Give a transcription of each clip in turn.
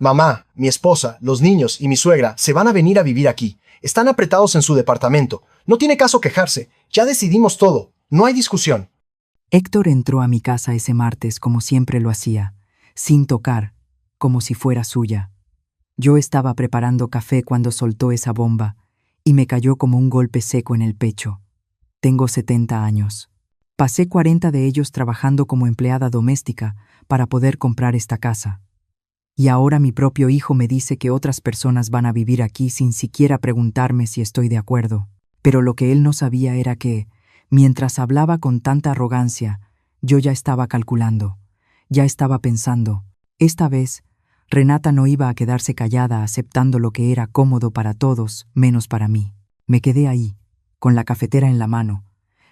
Mamá, mi esposa, los niños y mi suegra se van a venir a vivir aquí. Están apretados en su departamento. No tiene caso quejarse. Ya decidimos todo. No hay discusión. Héctor entró a mi casa ese martes como siempre lo hacía, sin tocar, como si fuera suya. Yo estaba preparando café cuando soltó esa bomba y me cayó como un golpe seco en el pecho. Tengo 70 años. Pasé 40 de ellos trabajando como empleada doméstica para poder comprar esta casa. Y ahora mi propio hijo me dice que otras personas van a vivir aquí sin siquiera preguntarme si estoy de acuerdo. Pero lo que él no sabía era que, mientras hablaba con tanta arrogancia, yo ya estaba calculando, ya estaba pensando. Esta vez, Renata no iba a quedarse callada aceptando lo que era cómodo para todos, menos para mí. Me quedé ahí, con la cafetera en la mano,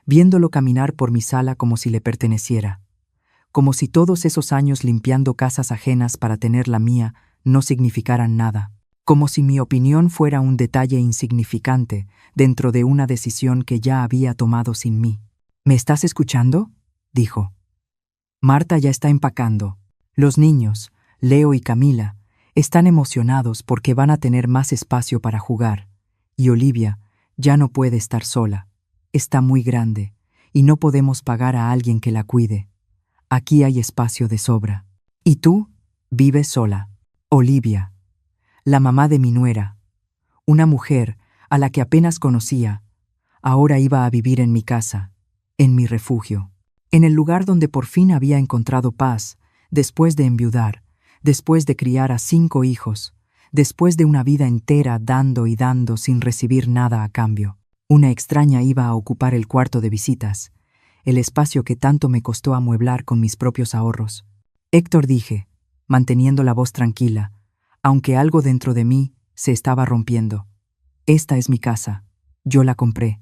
viéndolo caminar por mi sala como si le perteneciera. Como si todos esos años limpiando casas ajenas para tener la mía no significaran nada. Como si mi opinión fuera un detalle insignificante dentro de una decisión que ya había tomado sin mí. ¿Me estás escuchando?, dijo. Marta ya está empacando. Los niños, Leo y Camila, están emocionados porque van a tener más espacio para jugar. Y Olivia ya no puede estar sola. Está muy grande y no podemos pagar a alguien que la cuide. Aquí hay espacio de sobra. ¿Y tú? Vives sola. Olivia, la mamá de mi nuera, una mujer a la que apenas conocía, ahora iba a vivir en mi casa, en mi refugio, en el lugar donde por fin había encontrado paz, después de enviudar, después de criar a 5 hijos, después de una vida entera dando y dando sin recibir nada a cambio. Una extraña iba a ocupar el cuarto de visitas, el espacio que tanto me costó amueblar con mis propios ahorros. Héctor, dije, manteniendo la voz tranquila, aunque algo dentro de mí se estaba rompiendo. Esta es mi casa. Yo la compré.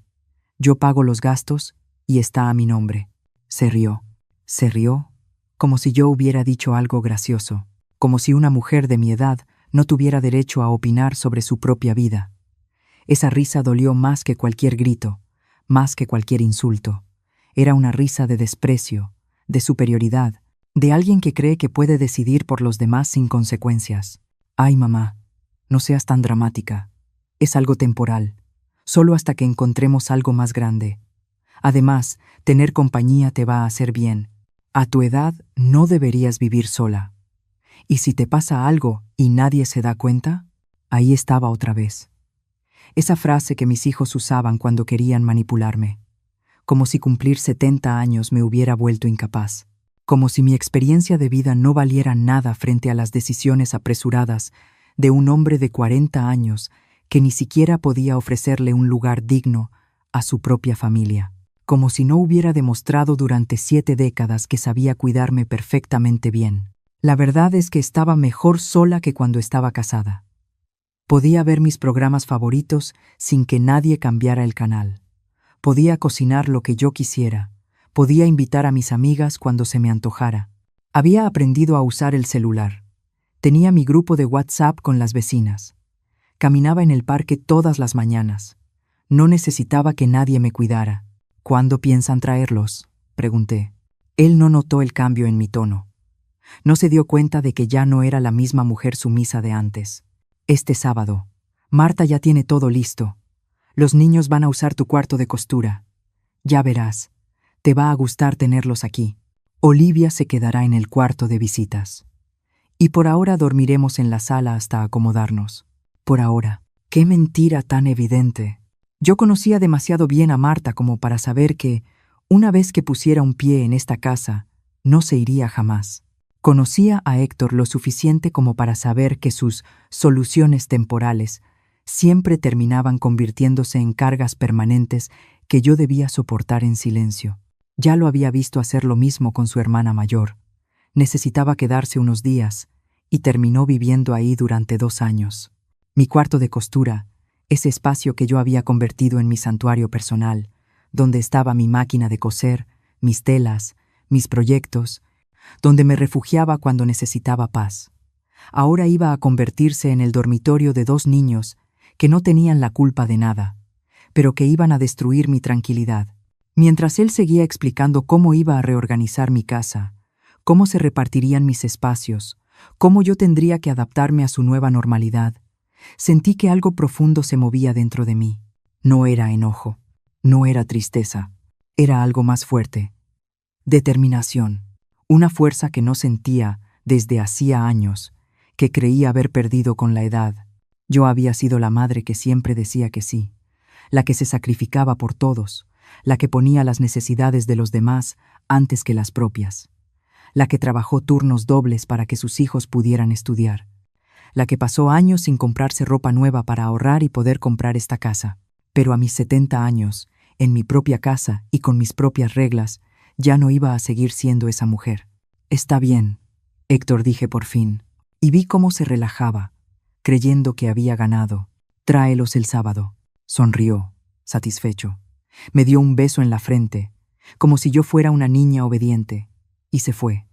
Yo pago los gastos y está a mi nombre. Se rió. Se rió, como si yo hubiera dicho algo gracioso, como si una mujer de mi edad no tuviera derecho a opinar sobre su propia vida. Esa risa dolió más que cualquier grito, más que cualquier insulto. Era una risa de desprecio, de superioridad, de alguien que cree que puede decidir por los demás sin consecuencias. Ay, mamá, no seas tan dramática. Es algo temporal, solo hasta que encontremos algo más grande. Además, tener compañía te va a hacer bien. A tu edad no deberías vivir sola. Y si te pasa algo y nadie se da cuenta, ahí estaba otra vez. Esa frase que mis hijos usaban cuando querían manipularme. Como si cumplir 70 años me hubiera vuelto incapaz. Como si mi experiencia de vida no valiera nada frente a las decisiones apresuradas de un hombre de 40 años que ni siquiera podía ofrecerle un lugar digno a su propia familia. Como si no hubiera demostrado durante 7 décadas que sabía cuidarme perfectamente bien. La verdad es que estaba mejor sola que cuando estaba casada. Podía ver mis programas favoritos sin que nadie cambiara el canal. Podía cocinar lo que yo quisiera. Podía invitar a mis amigas cuando se me antojara. Había aprendido a usar el celular. Tenía mi grupo de WhatsApp con las vecinas. Caminaba en el parque todas las mañanas. No necesitaba que nadie me cuidara. ¿Cuándo piensan traerlos?, pregunté. Él no notó el cambio en mi tono. No se dio cuenta de que ya no era la misma mujer sumisa de antes. Este sábado. Marta ya tiene todo listo. Los niños van a usar tu cuarto de costura. Ya verás. Te va a gustar tenerlos aquí. Olivia se quedará en el cuarto de visitas. Y por ahora dormiremos en la sala hasta acomodarnos. Por ahora. ¡Qué mentira tan evidente! Yo conocía demasiado bien a Marta como para saber que, una vez que pusiera un pie en esta casa, no se iría jamás. Conocía a Héctor lo suficiente como para saber que sus soluciones temporales siempre terminaban convirtiéndose en cargas permanentes que yo debía soportar en silencio. Ya lo había visto hacer lo mismo con su hermana mayor. Necesitaba quedarse unos días y terminó viviendo ahí durante 2 años. Mi cuarto de costura, ese espacio que yo había convertido en mi santuario personal, donde estaba mi máquina de coser, mis telas, mis proyectos, donde me refugiaba cuando necesitaba paz. Ahora iba a convertirse en el dormitorio de 2 niños que no tenían la culpa de nada, pero que iban a destruir mi tranquilidad. Mientras él seguía explicando cómo iba a reorganizar mi casa, cómo se repartirían mis espacios, ¿Cómo yo tendría que adaptarme a su nueva normalidad? Sentí que algo profundo se movía dentro de mí. No era enojo, no era tristeza, era algo más fuerte. Determinación, una fuerza que no sentía desde hacía años, que creía haber perdido con la edad. Yo había sido la madre que siempre decía que sí, la que se sacrificaba por todos, la que ponía las necesidades de los demás antes que las propias, la que trabajó turnos dobles para que sus hijos pudieran estudiar, la que pasó años sin comprarse ropa nueva para ahorrar y poder comprar esta casa. Pero a mis 70 años, en mi propia casa y con mis propias reglas, ya no iba a seguir siendo esa mujer. Está bien, Héctor, dije por fin, y vi cómo se relajaba, creyendo que había ganado. Tráelos el sábado. Sonrió, satisfecho. Me dio un beso en la frente, como si yo fuera una niña obediente, y se fue,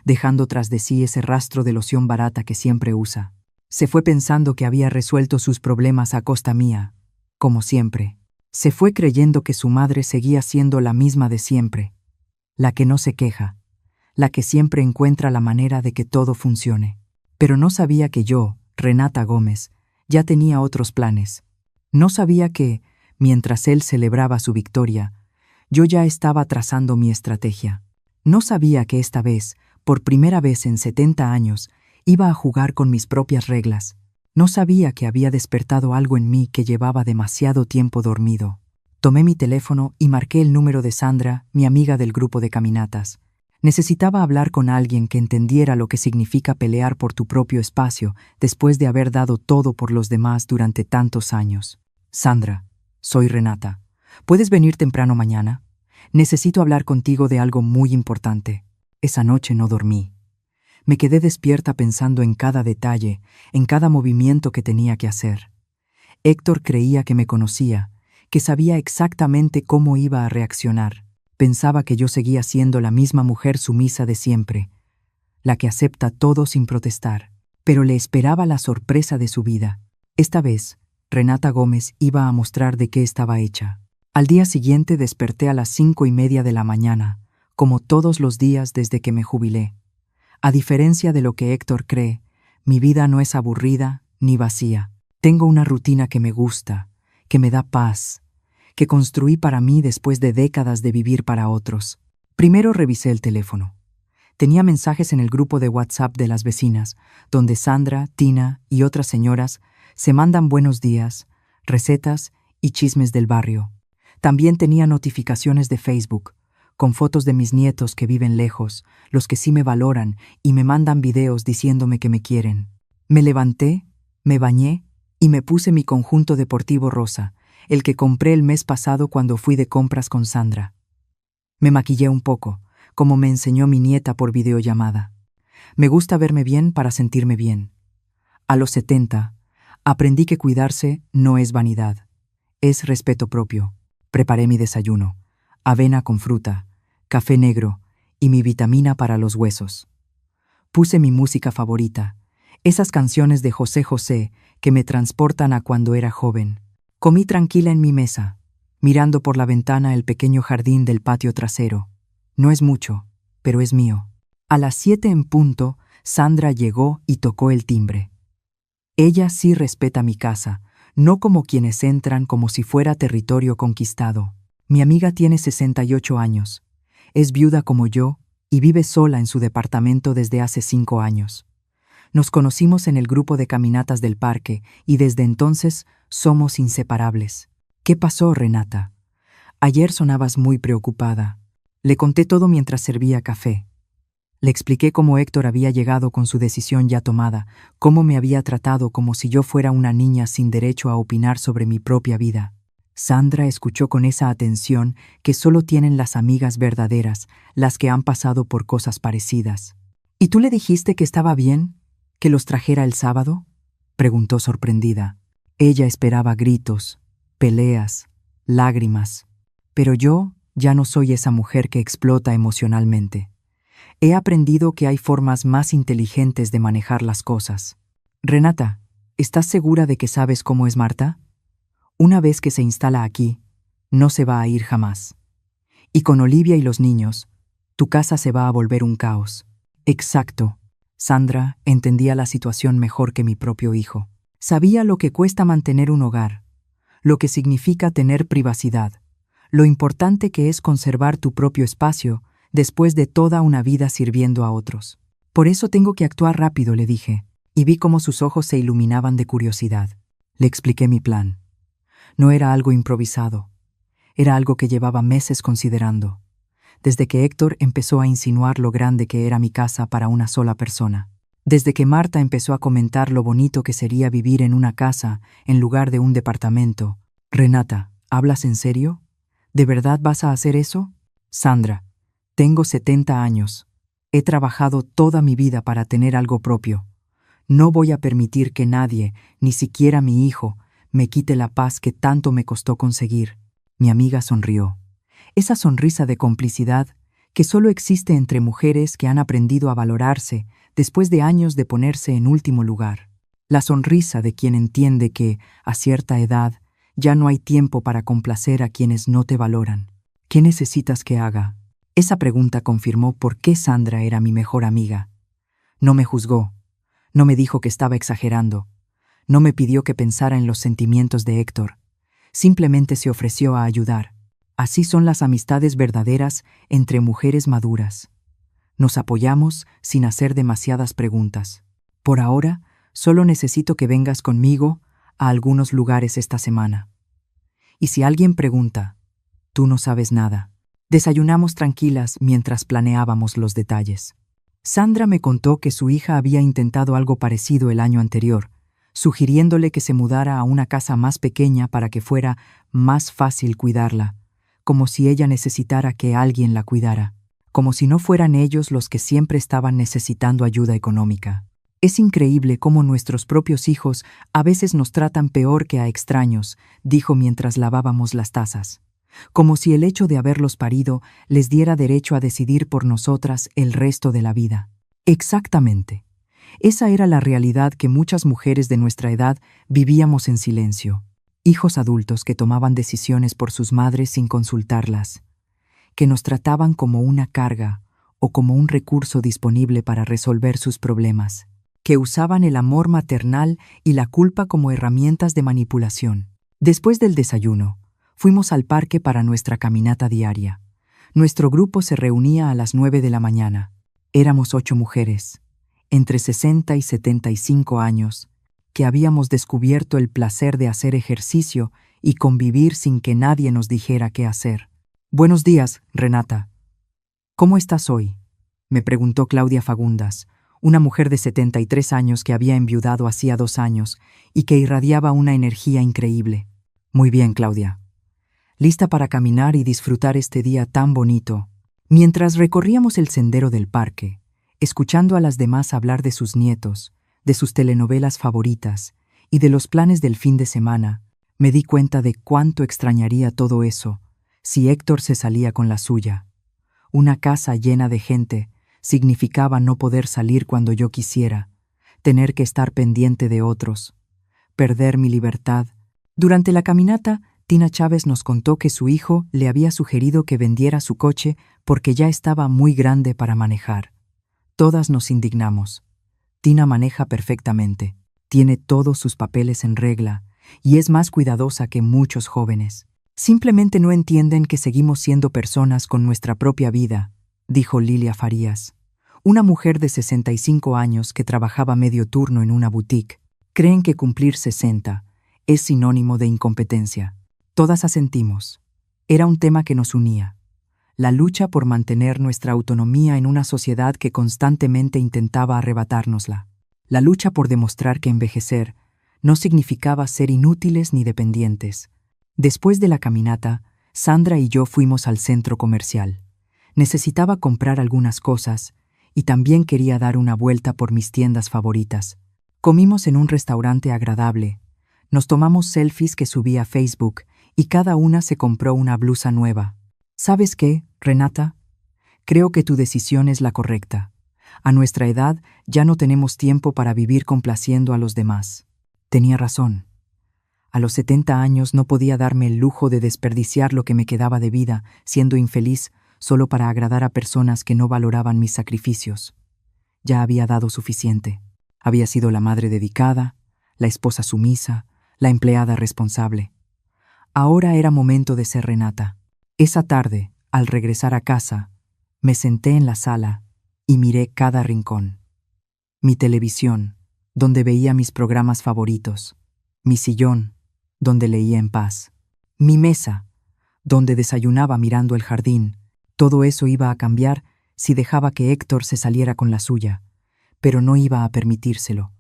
dejando tras de sí ese rastro de loción barata que siempre usa. Se fue pensando que había resuelto sus problemas a costa mía, como siempre. Se fue creyendo que su madre seguía siendo la misma de siempre, la que no se queja, la que siempre encuentra la manera de que todo funcione. Pero no sabía que yo, Renata Gómez, ya tenía otros planes. No sabía que, mientras él celebraba su victoria, yo ya estaba trazando mi estrategia. No sabía que esta vez, por primera vez en 70 años, iba a jugar con mis propias reglas. No sabía que había despertado algo en mí que llevaba demasiado tiempo dormido. Tomé mi teléfono y marqué el número de Sandra, mi amiga del grupo de caminatas. Necesitaba hablar con alguien que entendiera lo que significa pelear por tu propio espacio después de haber dado todo por los demás durante tantos años. Sandra, soy Renata. ¿Puedes venir temprano mañana? Necesito hablar contigo de algo muy importante. Esa noche no dormí. Me quedé despierta pensando en cada detalle, en cada movimiento que tenía que hacer. Héctor creía que me conocía, que sabía exactamente cómo iba a reaccionar. Pensaba que yo seguía siendo la misma mujer sumisa de siempre, la que acepta todo sin protestar. Pero le esperaba la sorpresa de su vida. Esta vez, Renata Gómez iba a mostrar de qué estaba hecha. Al día siguiente desperté a las 5:30 de la mañana, como todos los días desde que me jubilé. A diferencia de lo que Héctor cree, mi vida no es aburrida ni vacía. Tengo una rutina que me gusta, que me da paz, que construí para mí después de décadas de vivir para otros. Primero revisé el teléfono. Tenía mensajes en el grupo de WhatsApp de las vecinas, donde Sandra, Tina y otras señoras se mandan buenos días, recetas y chismes del barrio. También tenía notificaciones de Facebook, con fotos de mis nietos que viven lejos, los que sí me valoran y me mandan videos diciéndome que me quieren. Me levanté, me bañé y me puse mi conjunto deportivo rosa, el que compré el mes pasado cuando fui de compras con Sandra. Me maquillé un poco, como me enseñó mi nieta por videollamada. Me gusta verme bien para sentirme bien. A los 70, aprendí que cuidarse no es vanidad, es respeto propio. Preparé mi desayuno. Avena con fruta, café negro y mi vitamina para los huesos. Puse mi música favorita, esas canciones de José José que me transportan a cuando era joven. Comí tranquila en mi mesa, mirando por la ventana el pequeño jardín del patio trasero. No es mucho, pero es mío. A las 7 en punto, Sandra llegó y tocó el timbre. Ella sí respeta mi casa, no como quienes entran como si fuera territorio conquistado. Mi amiga tiene 68 años, es viuda como yo y vive sola en su departamento desde hace 5 años. Nos conocimos en el grupo de caminatas del parque y desde entonces somos inseparables. ¿Qué pasó, Renata? Ayer sonabas muy preocupada. Le conté todo mientras servía café. Le expliqué cómo Héctor había llegado con su decisión ya tomada, cómo me había tratado como si yo fuera una niña sin derecho a opinar sobre mi propia vida. Sandra escuchó con esa atención que solo tienen las amigas verdaderas, las que han pasado por cosas parecidas. ¿Y tú le dijiste que estaba bien? ¿Que los trajera el sábado? Preguntó sorprendida. Ella esperaba gritos, peleas, lágrimas. Pero yo ya no soy esa mujer que explota emocionalmente. He aprendido que hay formas más inteligentes de manejar las cosas. Renata, ¿estás segura de que sabes cómo es Marta? Una vez que se instala aquí, no se va a ir jamás. Y con Olivia y los niños, tu casa se va a volver un caos. Exacto. Sandra entendía la situación mejor que mi propio hijo. Sabía lo que cuesta mantener un hogar, lo que significa tener privacidad, lo importante que es conservar tu propio espacio después de toda una vida sirviendo a otros. Por eso tengo que actuar rápido, le dije, y vi cómo sus ojos se iluminaban de curiosidad. Le expliqué mi plan. No era algo improvisado, era algo que llevaba meses considerando, desde que Héctor empezó a insinuar lo grande que era mi casa para una sola persona. Desde que Marta empezó a comentar lo bonito que sería vivir en una casa en lugar de un departamento. Renata, ¿hablas en serio? ¿De verdad vas a hacer eso? Sandra, tengo 70 años. He trabajado toda mi vida para tener algo propio. No voy a permitir que nadie, ni siquiera mi hijo, me quite la paz que tanto me costó conseguir. Mi amiga sonrió. Esa sonrisa de complicidad que solo existe entre mujeres que han aprendido a valorarse después de años de ponerse en último lugar. La sonrisa de quien entiende que, a cierta edad, ya no hay tiempo para complacer a quienes no te valoran. ¿Qué necesitas que haga? Esa pregunta confirmó por qué Sandra era mi mejor amiga. No me juzgó, no me dijo que estaba exagerando, no me pidió que pensara en los sentimientos de Héctor. Simplemente se ofreció a ayudar. Así son las amistades verdaderas entre mujeres maduras. Nos apoyamos sin hacer demasiadas preguntas. Por ahora, solo necesito que vengas conmigo a algunos lugares esta semana. Y si alguien pregunta, tú no sabes nada. Desayunamos tranquilas mientras planeábamos los detalles. Sandra me contó que su hija había intentado algo parecido el año anterior, sugiriéndole que se mudara a una casa más pequeña para que fuera más fácil cuidarla, como si ella necesitara que alguien la cuidara, como si no fueran ellos los que siempre estaban necesitando ayuda económica. Es increíble cómo nuestros propios hijos a veces nos tratan peor que a extraños, dijo mientras lavábamos las tazas, como si el hecho de haberlos parido les diera derecho a decidir por nosotras el resto de la vida. Exactamente. Esa era la realidad que muchas mujeres de nuestra edad vivíamos en silencio. Hijos adultos que tomaban decisiones por sus madres sin consultarlas, que nos trataban como una carga o como un recurso disponible para resolver sus problemas, que usaban el amor maternal y la culpa como herramientas de manipulación. Después del desayuno, fuimos al parque para nuestra caminata diaria. Nuestro grupo se reunía a las 9 de la mañana. Éramos 8 mujeres, entre 60 y 75 años, que habíamos descubierto el placer de hacer ejercicio y convivir sin que nadie nos dijera qué hacer. «Buenos días, Renata. ¿Cómo estás hoy?», me preguntó Claudia Fagundas, una mujer de 73 años que había enviudado hacía 2 años y que irradiaba una energía increíble. «Muy bien, Claudia. Lista para caminar y disfrutar este día tan bonito». Mientras recorríamos el sendero del parque, escuchando a las demás hablar de sus nietos, de sus telenovelas favoritas y de los planes del fin de semana, me di cuenta de cuánto extrañaría todo eso si Héctor se salía con la suya. Una casa llena de gente significaba no poder salir cuando yo quisiera, tener que estar pendiente de otros, perder mi libertad. Durante la caminata, Tina Chávez nos contó que su hijo le había sugerido que vendiera su coche porque ya estaba muy grande para manejar. Todas nos indignamos. Tina maneja perfectamente, tiene todos sus papeles en regla y es más cuidadosa que muchos jóvenes. Simplemente no entienden que seguimos siendo personas con nuestra propia vida, dijo Lilia Farías, una mujer de 65 años que trabajaba medio turno en una boutique. Creen que cumplir 60 es sinónimo de incompetencia. Todas asentimos. Era un tema que nos unía. La lucha por mantener nuestra autonomía en una sociedad que constantemente intentaba arrebatárnosla. La lucha por demostrar que envejecer no significaba ser inútiles ni dependientes. Después de la caminata, Sandra y yo fuimos al centro comercial. Necesitaba comprar algunas cosas y también quería dar una vuelta por mis tiendas favoritas. Comimos en un restaurante agradable. Nos tomamos selfies que subí a Facebook y cada una se compró una blusa nueva. ¿Sabes qué, Renata? Creo que tu decisión es la correcta. A nuestra edad ya no tenemos tiempo para vivir complaciendo a los demás. Tenía razón. A los 70 años no podía darme el lujo de desperdiciar lo que me quedaba de vida, siendo infeliz solo para agradar a personas que no valoraban mis sacrificios. ya había dado suficiente. Había sido la madre dedicada, la esposa sumisa, la empleada responsable. Ahora era momento de ser Renata. Esa tarde, al regresar a casa, me senté en la sala y miré cada rincón. Mi televisión, donde veía mis programas favoritos. Mi sillón, donde leía en paz. Mi mesa, donde desayunaba mirando el jardín. Todo eso iba a cambiar si dejaba que Héctor se saliera con la suya, pero no iba a permitírselo.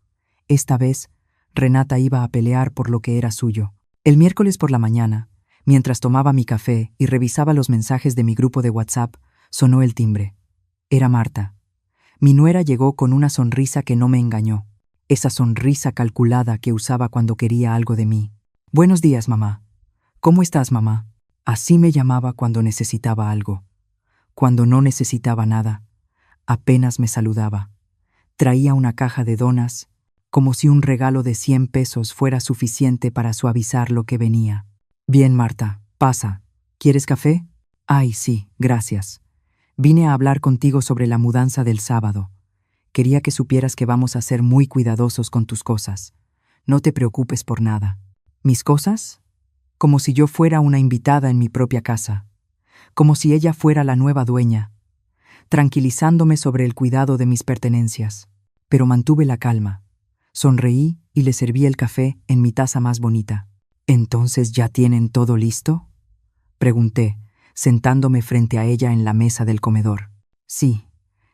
Esta vez, Renata iba a pelear por lo que era suyo. El miércoles por la mañana, mientras tomaba mi café y revisaba los mensajes de mi grupo de WhatsApp, sonó el timbre. Era Marta. Mi nuera llegó con una sonrisa que no me engañó. Esa sonrisa calculada que usaba cuando quería algo de mí. «Buenos días, mamá». «¿Cómo estás, mamá?» Así me llamaba cuando necesitaba algo. Cuando no necesitaba nada, apenas me saludaba. Traía una caja de donas, como si un regalo de 100 pesos fuera suficiente para suavizar lo que venía. «Bien, Marta, pasa. ¿Quieres café?» «Ay, sí, gracias. Vine a hablar contigo sobre la mudanza del sábado. Quería que supieras que vamos a ser muy cuidadosos con tus cosas. No te preocupes por nada». ¿Mis cosas? Como si yo fuera una invitada en mi propia casa. Como si ella fuera la nueva dueña, tranquilizándome sobre el cuidado de mis pertenencias. Pero mantuve la calma. Sonreí y le serví el café en mi taza más bonita. «¿Entonces ya tienen todo listo?», pregunté, sentándome frente a ella en la mesa del comedor. «Sí,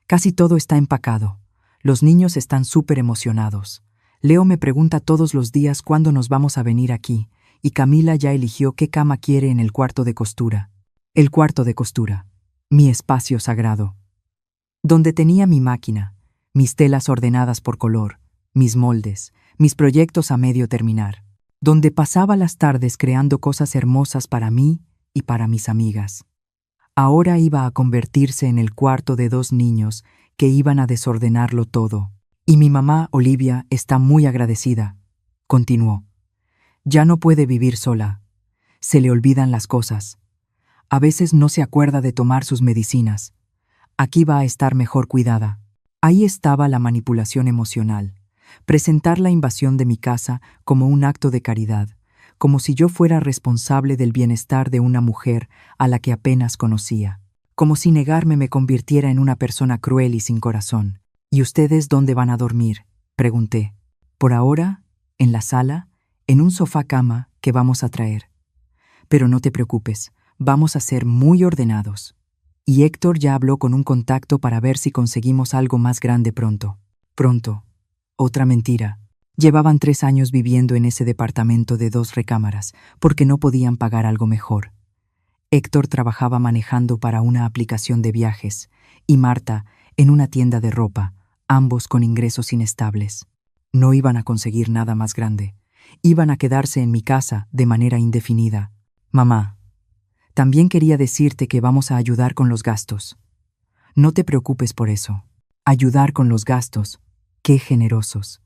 casi todo está empacado. Los niños están súper emocionados. Leo me pregunta todos los días cuándo nos vamos a venir aquí, y Camila ya eligió qué cama quiere en el cuarto de costura. El cuarto de costura, mi espacio sagrado. Donde tenía mi máquina, mis telas ordenadas por color, mis moldes, mis proyectos a medio terminar. Donde pasaba las tardes creando cosas hermosas para mí y para mis amigas. Ahora iba a convertirse en el cuarto de 2 niños que iban a desordenarlo todo. Y mi mamá, Olivia, está muy agradecida», continuó. «Ya no puede vivir sola. Se le olvidan las cosas. A veces no se acuerda de tomar sus medicinas. Aquí va a estar mejor cuidada». Ahí estaba la manipulación emocional. Presentar la invasión de mi casa como un acto de caridad, como si yo fuera responsable del bienestar de una mujer a la que apenas conocía. Como si negarme me convirtiera en una persona cruel y sin corazón. «¿Y ustedes dónde van a dormir?», pregunté. «Por ahora, en la sala, en un sofá cama que vamos a traer. Pero no te preocupes, vamos a ser muy ordenados. Y Héctor ya habló con un contacto para ver si conseguimos algo más grande pronto». Pronto. Otra mentira. Llevaban 3 años viviendo en ese departamento de 2 recámaras, porque no podían pagar algo mejor. Héctor trabajaba manejando para una aplicación de viajes, y Marta en una tienda de ropa, ambos con ingresos inestables. No iban a conseguir nada más grande. Iban a quedarse en mi casa de manera indefinida. «Mamá, también quería decirte que vamos a ayudar con los gastos. No te preocupes por eso. Ayudar con los gastos. ¡Qué generosos!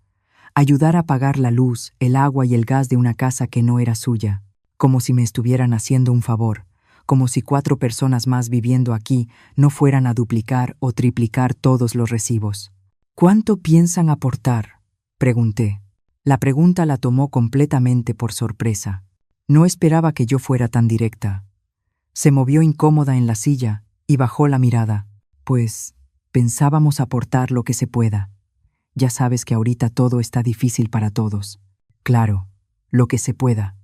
Ayudar a pagar la luz, el agua y el gas de una casa que no era suya, como si me estuvieran haciendo un favor, como si 4 personas más viviendo aquí no fueran a duplicar o triplicar todos los recibos». «¿Cuánto piensan aportar?», pregunté. La pregunta la tomó completamente por sorpresa. No esperaba que yo fuera tan directa. Se movió incómoda en la silla y bajó la mirada. «Pues, pensábamos aportar lo que se pueda. Ya sabes que ahorita todo está difícil para todos». Claro, lo que se pueda.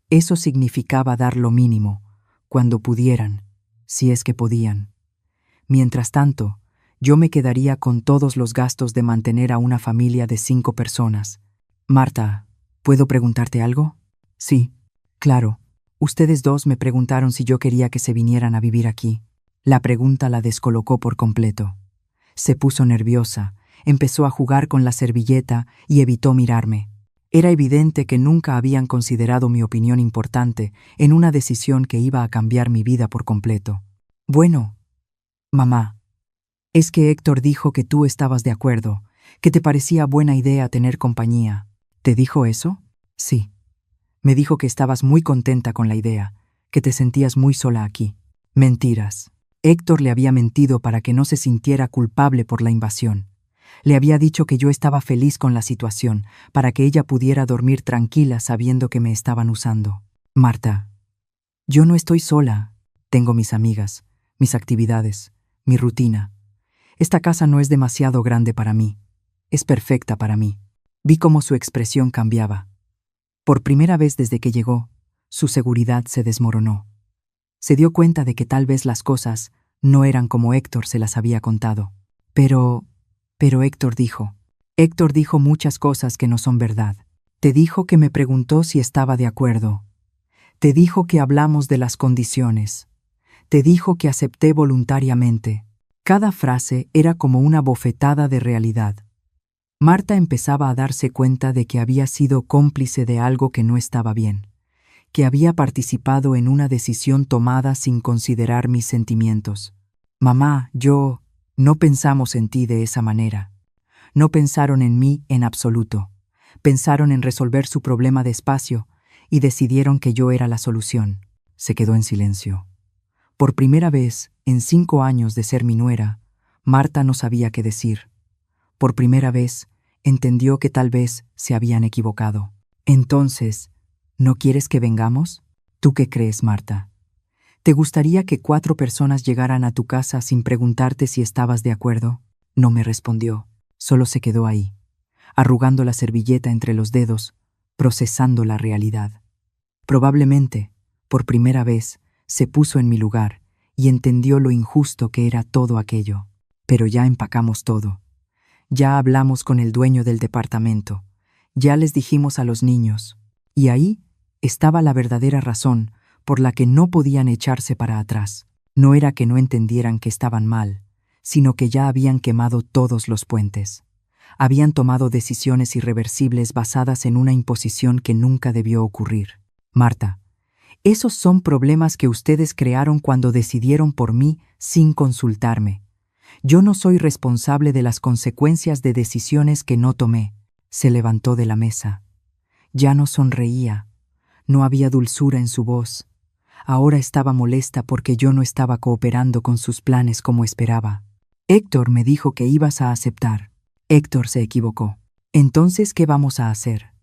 Eso significaba dar lo mínimo, cuando pudieran, si es que podían. Mientras tanto, yo me quedaría con todos los gastos de mantener a una familia de 5 personas. «Marta, ¿puedo preguntarte algo?» «Sí, claro. Ustedes 2 me preguntaron si yo quería que se vinieran a vivir aquí». La pregunta la descolocó por completo. Se puso nerviosa, empezó a jugar con la servilleta y evitó mirarme. Era evidente que nunca habían considerado mi opinión importante en una decisión que iba a cambiar mi vida por completo. «Bueno, mamá, es que Héctor dijo que tú estabas de acuerdo, que te parecía buena idea tener compañía». «¿Te dijo eso?» «Sí. Me dijo que estabas muy contenta con la idea, que te sentías muy sola aquí». «Mentiras». Héctor le había mentido para que no se sintiera culpable por la invasión. Le había dicho que yo estaba feliz con la situación, para que ella pudiera dormir tranquila sabiendo que me estaban usando. Marta, yo no estoy sola. Tengo mis amigas, mis actividades, mi rutina. Esta casa no es demasiado grande para mí. Es perfecta para mí. Vi cómo su expresión cambiaba. Por primera vez desde que llegó, su seguridad se desmoronó. Se dio cuenta de que tal vez las cosas no eran como Héctor se las había contado. Pero Héctor dijo muchas cosas que no son verdad. Te dijo que me preguntó si estaba de acuerdo. Te dijo que hablamos de las condiciones. Te dijo que acepté voluntariamente. Cada frase era como una bofetada de realidad. Marta empezaba a darse cuenta de que había sido cómplice de algo que no estaba bien, que había participado en una decisión tomada sin considerar mis sentimientos. Mamá, no pensamos en ti de esa manera. No pensaron en mí en absoluto. Pensaron en resolver su problema despacio y decidieron que yo era la solución. Se quedó en silencio. Por primera vez, en 5 años de ser mi nuera, Marta no sabía qué decir. Por primera vez, entendió que tal vez se habían equivocado. Entonces, ¿no quieres que vengamos? ¿Tú qué crees, Marta? ¿Te gustaría que 4 personas llegaran a tu casa sin preguntarte si estabas de acuerdo? No me respondió. Solo se quedó ahí, arrugando la servilleta entre los dedos, procesando la realidad. Probablemente, por primera vez, se puso en mi lugar y entendió lo injusto que era todo aquello. Pero ya empacamos todo. Ya hablamos con el dueño del departamento. Ya les dijimos a los niños. Y ahí estaba la verdadera razón por la que no podían echarse para atrás. No era que no entendieran que estaban mal, sino que ya habían quemado todos los puentes. Habían tomado decisiones irreversibles basadas en una imposición que nunca debió ocurrir. Marta, esos son problemas que ustedes crearon cuando decidieron por mí sin consultarme. Yo no soy responsable de las consecuencias de decisiones que no tomé. Se levantó de la mesa. Ya no sonreía. No había dulzura en su voz. Ahora estaba molesta porque yo no estaba cooperando con sus planes como esperaba. Héctor me dijo que ibas a aceptar. Héctor se equivocó. Entonces, ¿qué vamos a hacer?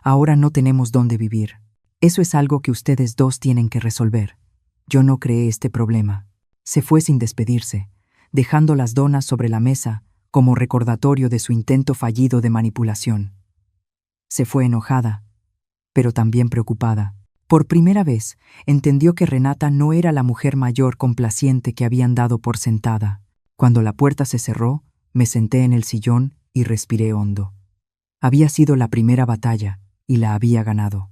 Ahora no tenemos dónde vivir. Eso es algo que ustedes dos tienen que resolver. Yo no creé este problema. Se fue sin despedirse, dejando las donas sobre la mesa como recordatorio de su intento fallido de manipulación. Se fue enojada, pero también preocupada. Por primera vez, entendió que Renata no era la mujer mayor complaciente que habían dado por sentada. Cuando la puerta se cerró, me senté en el sillón y respiré hondo. Había sido la primera batalla y la había ganado.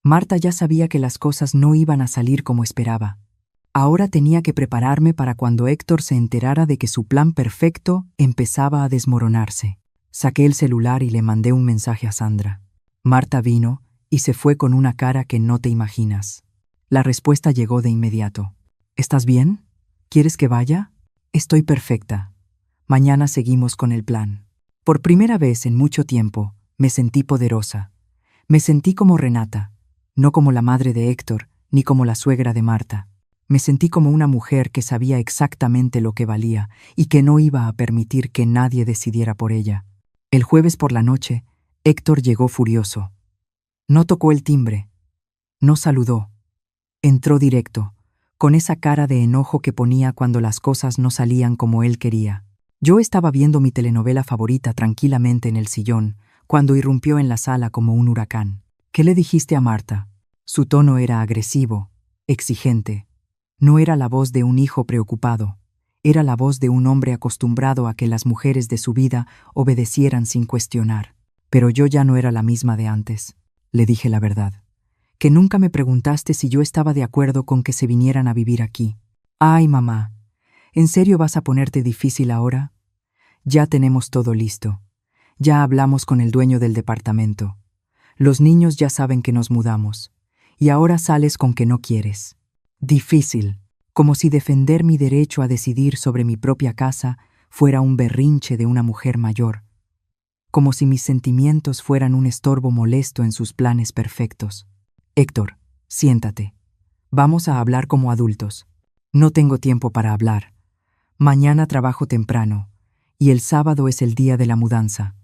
Marta ya sabía que las cosas no iban a salir como esperaba. Ahora tenía que prepararme para cuando Héctor se enterara de que su plan perfecto empezaba a desmoronarse. Saqué el celular y le mandé un mensaje a Sandra. Marta vino y se fue con una cara que no te imaginas. La respuesta llegó de inmediato. ¿Estás bien? ¿Quieres que vaya? Estoy perfecta. Mañana seguimos con el plan. Por primera vez en mucho tiempo, me sentí poderosa. Me sentí como Renata, no como la madre de Héctor, ni como la suegra de Marta. Me sentí como una mujer que sabía exactamente lo que valía y que no iba a permitir que nadie decidiera por ella. El jueves por la noche, Héctor llegó furioso. No tocó el timbre. No saludó. Entró directo, con esa cara de enojo que ponía cuando las cosas no salían como él quería. Yo estaba viendo mi telenovela favorita tranquilamente en el sillón, cuando irrumpió en la sala como un huracán. ¿Qué le dijiste a Marta? Su tono era agresivo, exigente. No era la voz de un hijo preocupado. Era la voz de un hombre acostumbrado a que las mujeres de su vida obedecieran sin cuestionar. Pero yo ya no era la misma de antes. Le dije la verdad. Que nunca me preguntaste si yo estaba de acuerdo con que se vinieran a vivir aquí. Ay, mamá, ¿en serio vas a ponerte difícil ahora? Ya tenemos todo listo. Ya hablamos con el dueño del departamento. Los niños ya saben que nos mudamos. Y ahora sales con que no quieres. Difícil, como si defender mi derecho a decidir sobre mi propia casa fuera un berrinche de una mujer mayor. Como si mis sentimientos fueran un estorbo molesto en sus planes perfectos. Héctor, siéntate. Vamos a hablar como adultos. No tengo tiempo para hablar. Mañana trabajo temprano, y el sábado es el día de la mudanza.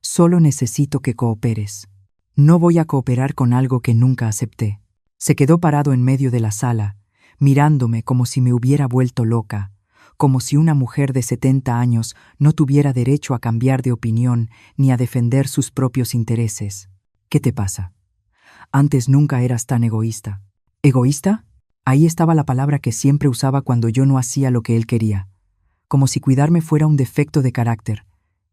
Solo necesito que cooperes. No voy a cooperar con algo que nunca acepté. Se quedó parado en medio de la sala, mirándome como si me hubiera vuelto loca, como si una mujer de 70 años no tuviera derecho a cambiar de opinión ni a defender sus propios intereses. ¿Qué te pasa? Antes nunca eras tan egoísta. ¿Egoísta? Ahí estaba la palabra que siempre usaba cuando yo no hacía lo que él quería. Como si cuidarme fuera un defecto de carácter.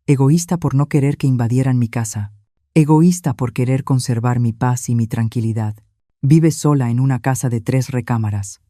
Egoísta por no querer que invadieran mi casa. Egoísta por querer conservar mi paz y mi tranquilidad. Vives sola en una casa de 3 recámaras.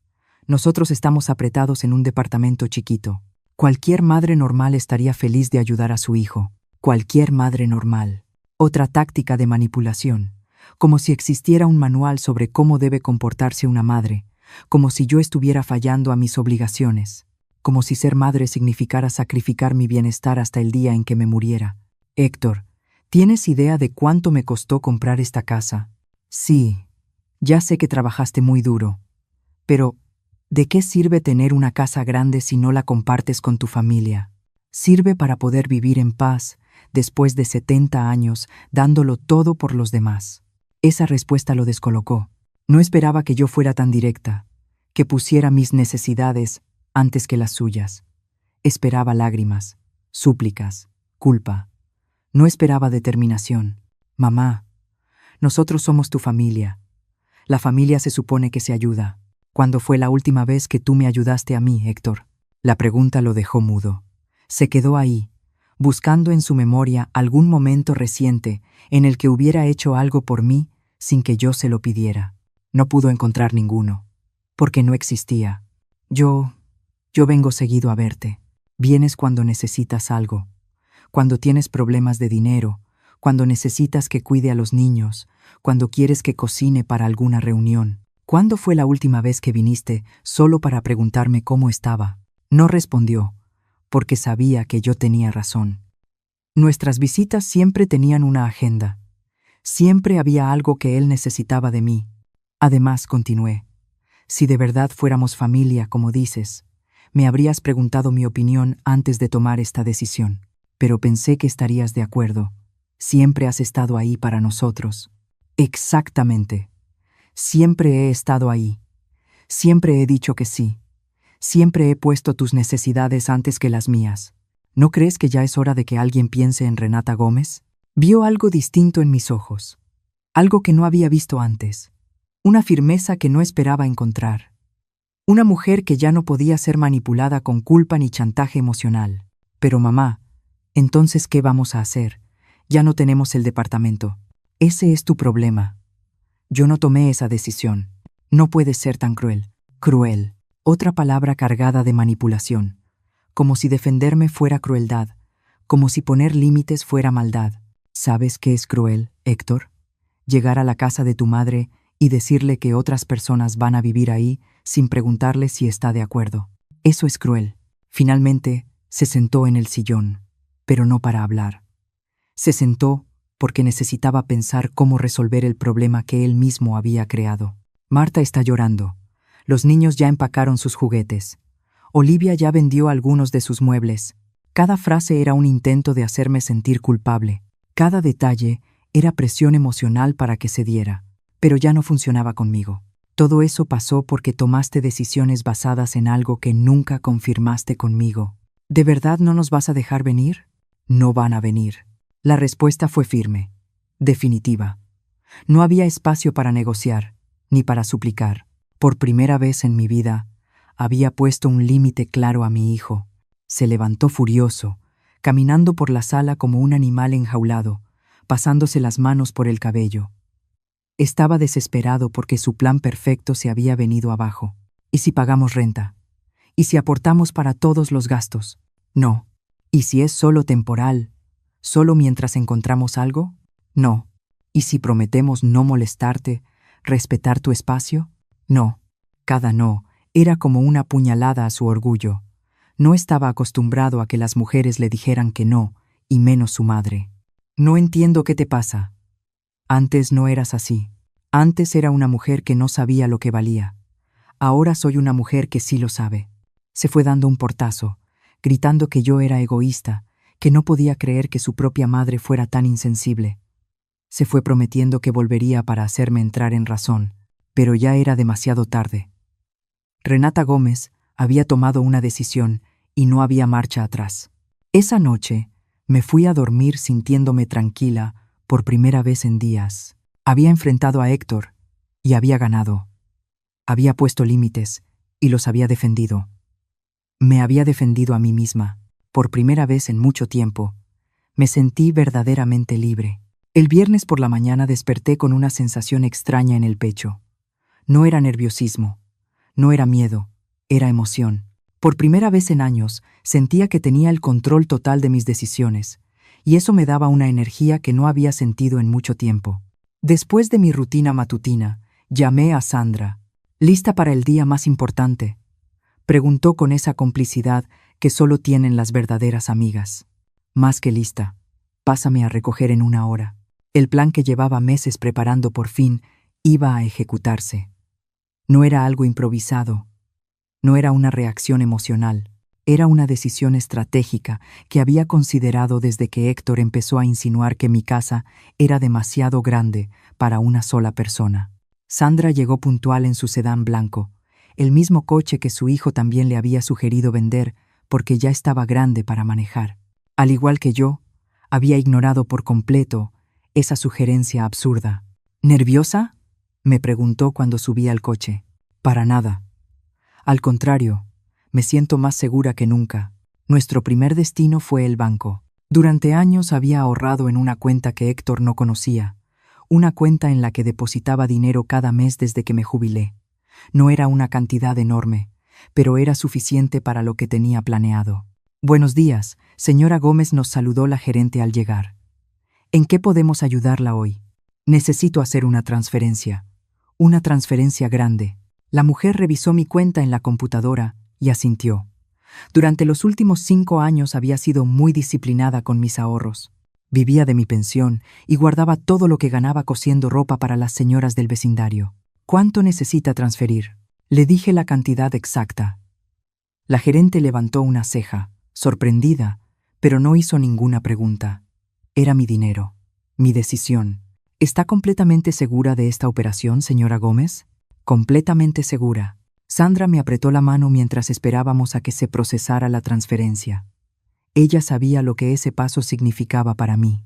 Nosotros estamos apretados en un departamento chiquito. Cualquier madre normal estaría feliz de ayudar a su hijo. Cualquier madre normal. Otra táctica de manipulación. Como si existiera un manual sobre cómo debe comportarse una madre. Como si yo estuviera fallando a mis obligaciones. Como si ser madre significara sacrificar mi bienestar hasta el día en que me muriera. Héctor, ¿tienes idea de cuánto me costó comprar esta casa? Sí, ya sé que trabajaste muy duro. Pero, ¿de qué sirve tener una casa grande si no la compartes con tu familia? Sirve para poder vivir en paz, después de 70 años, dándolo todo por los demás. Esa respuesta lo descolocó. No esperaba que yo fuera tan directa, que pusiera mis necesidades antes que las suyas. Esperaba lágrimas, súplicas, culpa. No esperaba determinación. Mamá, nosotros somos tu familia. La familia se supone que se ayuda. ¿Cuándo fue la última vez que tú me ayudaste a mí, Héctor? La pregunta lo dejó mudo. Se quedó ahí, buscando en su memoria algún momento reciente en el que hubiera hecho algo por mí sin que yo se lo pidiera. No pudo encontrar ninguno, porque no existía. Yo vengo seguido a verte. Vienes cuando necesitas algo, cuando tienes problemas de dinero, cuando necesitas que cuide a los niños, cuando quieres que cocine para alguna reunión. ¿Cuándo fue la última vez que viniste solo para preguntarme cómo estaba? No respondió, porque sabía que yo tenía razón. Nuestras visitas siempre tenían una agenda. Siempre había algo que él necesitaba de mí. Además, continué, si de verdad fuéramos familia, como dices, me habrías preguntado mi opinión antes de tomar esta decisión. Pero pensé que estarías de acuerdo. Siempre has estado ahí para nosotros. Exactamente. Siempre he estado ahí. Siempre he dicho que sí. Siempre he puesto tus necesidades antes que las mías. ¿No crees que ya es hora de que alguien piense en Renata Gómez? Vio algo distinto en mis ojos. Algo que no había visto antes. Una firmeza que no esperaba encontrar. Una mujer que ya no podía ser manipulada con culpa ni chantaje emocional. Pero mamá, entonces, ¿qué vamos a hacer? Ya no tenemos el departamento. Ese es tu problema. Yo no tomé esa decisión. No puedes ser tan cruel. Cruel. Otra palabra cargada de manipulación. Como si defenderme fuera crueldad. Como si poner límites fuera maldad. ¿Sabes qué es cruel, Héctor? Llegar a la casa de tu madre y decirle que otras personas van a vivir ahí sin preguntarle si está de acuerdo. Eso es cruel. Finalmente, se sentó en el sillón, pero no para hablar. Se sentó porque necesitaba pensar cómo resolver el problema que él mismo había creado. Marta está llorando. Los niños ya empacaron sus juguetes. Olivia ya vendió algunos de sus muebles. Cada frase era un intento de hacerme sentir culpable. Cada detalle era presión emocional para que se diera. Pero ya no funcionaba conmigo. Todo eso pasó porque tomaste decisiones basadas en algo que nunca confirmaste conmigo. ¿De verdad no nos vas a dejar venir? No van a venir. La respuesta fue firme, definitiva. No había espacio para negociar, ni para suplicar. Por primera vez en mi vida, había puesto un límite claro a mi hijo. Se levantó furioso, caminando por la sala como un animal enjaulado, pasándose las manos por el cabello. Estaba desesperado porque su plan perfecto se había venido abajo. ¿Y si pagamos renta? ¿Y si aportamos para todos los gastos? No. ¿Y si es solo temporal? ¿Solo mientras encontramos algo? No. ¿Y si prometemos no molestarte, respetar tu espacio? No. Cada no era como una puñalada a su orgullo. No estaba acostumbrado a que las mujeres le dijeran que no, y menos su madre. No entiendo qué te pasa. Antes no eras así. Antes era una mujer que no sabía lo que valía. Ahora soy una mujer que sí lo sabe. Se fue dando un portazo, gritando que yo era egoísta, que no podía creer que su propia madre fuera tan insensible. Se fue prometiendo que volvería para hacerme entrar en razón, pero ya era demasiado tarde. Renata Gómez había tomado una decisión y no había marcha atrás. Esa noche me fui a dormir sintiéndome tranquila por primera vez en días. Había enfrentado a Héctor y había ganado. Había puesto límites y los había defendido. Me había defendido a mí misma. Por primera vez en mucho tiempo, me sentí verdaderamente libre. El viernes por la mañana desperté con una sensación extraña en el pecho. No era nerviosismo, no era miedo, era emoción. Por primera vez en años, sentía que tenía el control total de mis decisiones, y eso me daba una energía que no había sentido en mucho tiempo. Después de mi rutina matutina, llamé a Sandra. ¿Lista para el día más importante?, preguntó con esa complicidad que solo tienen las verdaderas amigas. Más que lista. Pásame a recoger en 1 hora. El plan que llevaba meses preparando por fin iba a ejecutarse. No era algo improvisado. No era una reacción emocional. Era una decisión estratégica que había considerado desde que Héctor empezó a insinuar que mi casa era demasiado grande para una sola persona. Sandra llegó puntual en su sedán blanco, el mismo coche que su hijo también le había sugerido vender porque ya estaba grande para manejar. Al igual que yo, había ignorado por completo esa sugerencia absurda. ¿Nerviosa?, me preguntó cuando subí al coche. Para nada. Al contrario, me siento más segura que nunca. Nuestro primer destino fue el banco. Durante años había ahorrado en una cuenta que Héctor no conocía, una cuenta en la que depositaba dinero cada mes desde que me jubilé. No era una cantidad enorme, pero era suficiente para lo que tenía planeado. Buenos días, señora Gómez, nos saludó la gerente al llegar. ¿En qué podemos ayudarla hoy? Necesito hacer una transferencia grande. La mujer revisó mi cuenta en la computadora y asintió. Durante los últimos 5 años había sido muy disciplinada con mis ahorros. Vivía de mi pensión y guardaba todo lo que ganaba cosiendo ropa para las señoras del vecindario. ¿Cuánto necesita transferir? Le dije la cantidad exacta. La gerente levantó una ceja, sorprendida, pero no hizo ninguna pregunta. Era mi dinero, mi decisión. ¿Está completamente segura de esta operación, señora Gómez? Completamente segura. Sandra me apretó la mano mientras esperábamos a que se procesara la transferencia. Ella sabía lo que ese paso significaba para mí.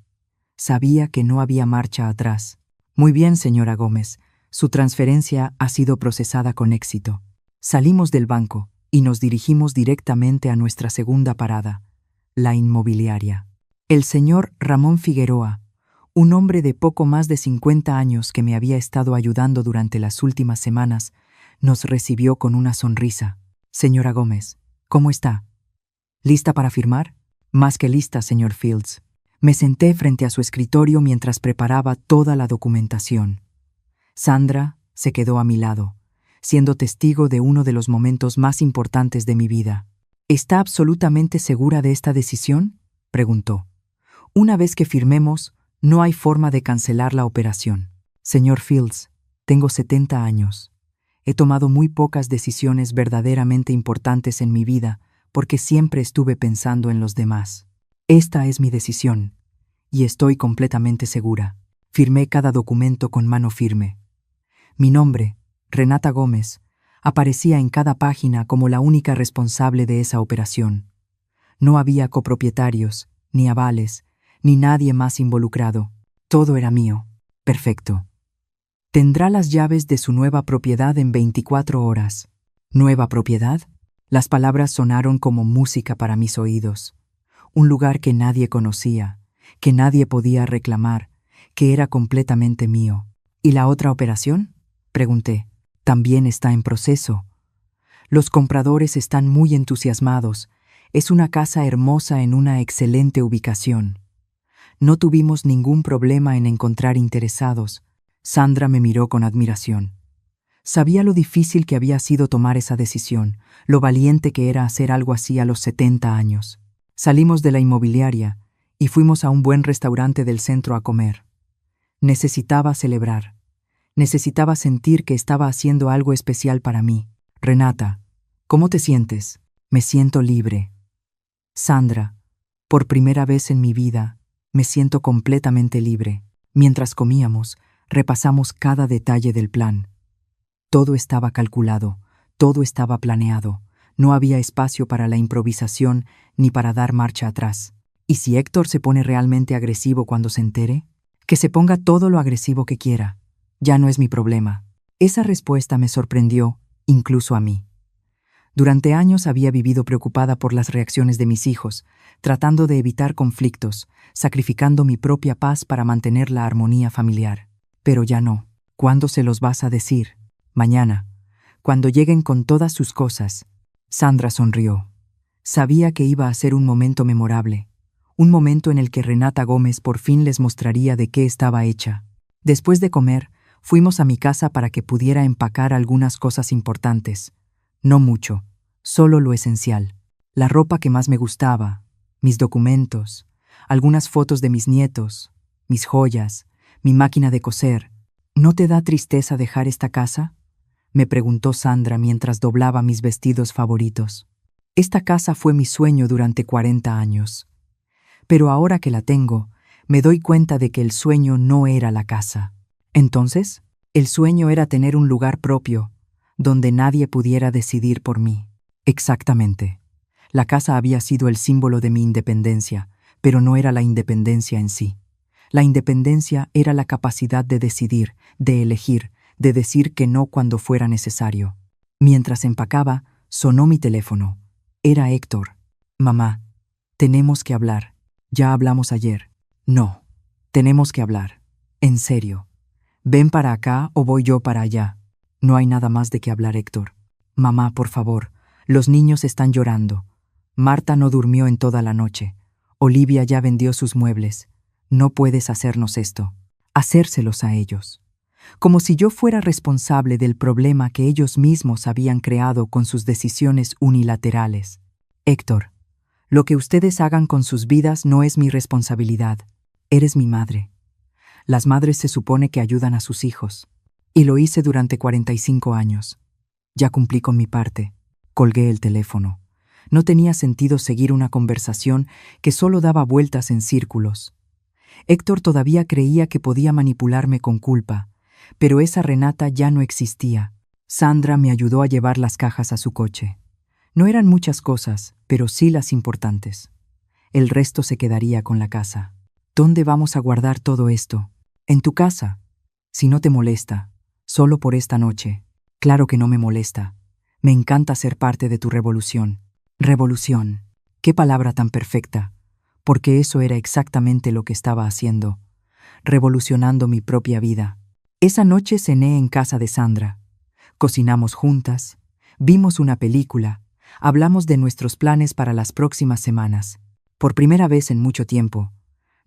Sabía que no había marcha atrás. Muy bien, señora Gómez. Su transferencia ha sido procesada con éxito. Salimos del banco y nos dirigimos directamente a nuestra segunda parada, la inmobiliaria. El señor Ramón Figueroa, un hombre de poco más de 50 años que me había estado ayudando durante las últimas semanas, nos recibió con una sonrisa. Señora Gómez, ¿cómo está? ¿Lista para firmar? Más que lista, señor Fields. Me senté frente a su escritorio mientras preparaba toda la documentación. Sandra se quedó a mi lado, siendo testigo de uno de los momentos más importantes de mi vida. ¿Está absolutamente segura de esta decisión?, preguntó. Una vez que firmemos, no hay forma de cancelar la operación. Señor Fields, tengo 70 años. He tomado muy pocas decisiones verdaderamente importantes en mi vida porque siempre estuve pensando en los demás. Esta es mi decisión, y estoy completamente segura. Firmé cada documento con mano firme. Mi nombre, Renata Gómez, aparecía en cada página como la única responsable de esa operación. No había copropietarios, ni avales, ni nadie más involucrado. Todo era mío. Perfecto. Tendrá las llaves de su nueva propiedad en 24 horas. ¿Nueva propiedad? Las palabras sonaron como música para mis oídos. Un lugar que nadie conocía, que nadie podía reclamar, que era completamente mío. ¿Y la otra operación?, pregunté. También está en proceso. Los compradores están muy entusiasmados. Es una casa hermosa en una excelente ubicación. No tuvimos ningún problema en encontrar interesados. Sandra me miró con admiración. Sabía lo difícil que había sido tomar esa decisión, lo valiente que era hacer algo así a los 70 años. Salimos de la inmobiliaria y fuimos a un buen restaurante del centro a comer. Necesitaba celebrar. Necesitaba sentir que estaba haciendo algo especial para mí. Renata, ¿cómo te sientes? Me siento libre. Sandra, Por primera vez en mi vida, me siento completamente libre. Mientras comíamos, repasamos cada detalle del plan. Todo estaba calculado, todo estaba planeado. No había espacio para la improvisación ni para dar marcha atrás. ¿Y si Héctor se pone realmente agresivo cuando se entere? Que se ponga todo lo agresivo que quiera. Ya no es mi problema. Esa respuesta me sorprendió, incluso a mí. Durante años había vivido preocupada por las reacciones de mis hijos, tratando de evitar conflictos, sacrificando mi propia paz para mantener la armonía familiar. Pero ya no. ¿Cuándo se los vas a decir? Mañana. Cuando lleguen con todas sus cosas. Sandra sonrió. Sabía que iba a ser un momento memorable. Un momento en el que Renata Gómez por fin les mostraría de qué estaba hecha. Después de comer, fuimos a mi casa para que pudiera empacar algunas cosas importantes. No mucho, solo lo esencial. La ropa que más me gustaba, mis documentos, algunas fotos de mis nietos, mis joyas, mi máquina de coser. ¿No te da tristeza dejar esta casa?, me preguntó Sandra mientras doblaba mis vestidos favoritos. Esta casa fue mi sueño durante 40 años. Pero ahora que la tengo, me doy cuenta de que el sueño no era la casa. Entonces, el sueño era tener un lugar propio, donde nadie pudiera decidir por mí. Exactamente. La casa había sido el símbolo de mi independencia, pero no era la independencia en sí. La independencia era la capacidad de decidir, de elegir, de decir que no cuando fuera necesario. Mientras empacaba, sonó mi teléfono. Era Héctor. Mamá, tenemos que hablar. Ya hablamos ayer. No, tenemos que hablar. En serio. Ven para acá o voy yo para allá. No hay nada más de qué hablar, Héctor. Mamá, por favor, los niños están llorando. Marta no durmió en toda la noche. Olivia ya vendió sus muebles. No puedes hacernos esto. Hacérselos a ellos. Como si yo fuera responsable del problema que ellos mismos habían creado con sus decisiones unilaterales. Héctor, lo que ustedes hagan con sus vidas no es mi responsabilidad. Eres mi madre. Las madres se supone que ayudan a sus hijos. Y lo hice durante 45 años. Ya cumplí con mi parte. Colgué el teléfono. No tenía sentido seguir una conversación que solo daba vueltas en círculos. Héctor todavía creía que podía manipularme con culpa, pero esa Renata ya no existía. Sandra me ayudó a llevar las cajas a su coche. No eran muchas cosas, pero sí las importantes. El resto se quedaría con la casa. ¿Dónde vamos a guardar todo esto? En tu casa. Si no te molesta, solo por esta noche. Claro que no me molesta. Me encanta ser parte de tu revolución. Revolución. Qué palabra tan perfecta. Porque eso era exactamente lo que estaba haciendo. Revolucionando mi propia vida. Esa noche cené en casa de Sandra. Cocinamos juntas, vimos una película, hablamos de nuestros planes para las próximas semanas. Por primera vez en mucho tiempo,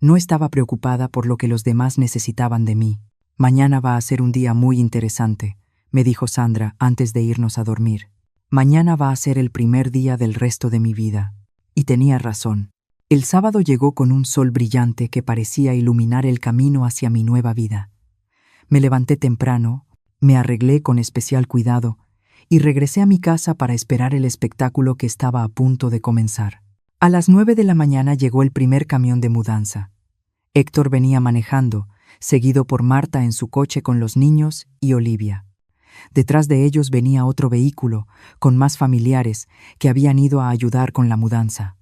no estaba preocupada por lo que los demás necesitaban de mí. Mañana va a ser un día muy interesante, me dijo Sandra antes de irnos a dormir. Mañana va a ser el primer día del resto de mi vida. Y tenía razón. El sábado llegó con un sol brillante que parecía iluminar el camino hacia mi nueva vida. Me levanté temprano, me arreglé con especial cuidado y regresé a mi casa para esperar el espectáculo que estaba a punto de comenzar. A las 9 de la mañana llegó el primer camión de mudanza. Héctor venía manejando, seguido por Marta en su coche con los niños y Olivia. Detrás de ellos venía otro vehículo, con más familiares, que habían ido a ayudar con la mudanza.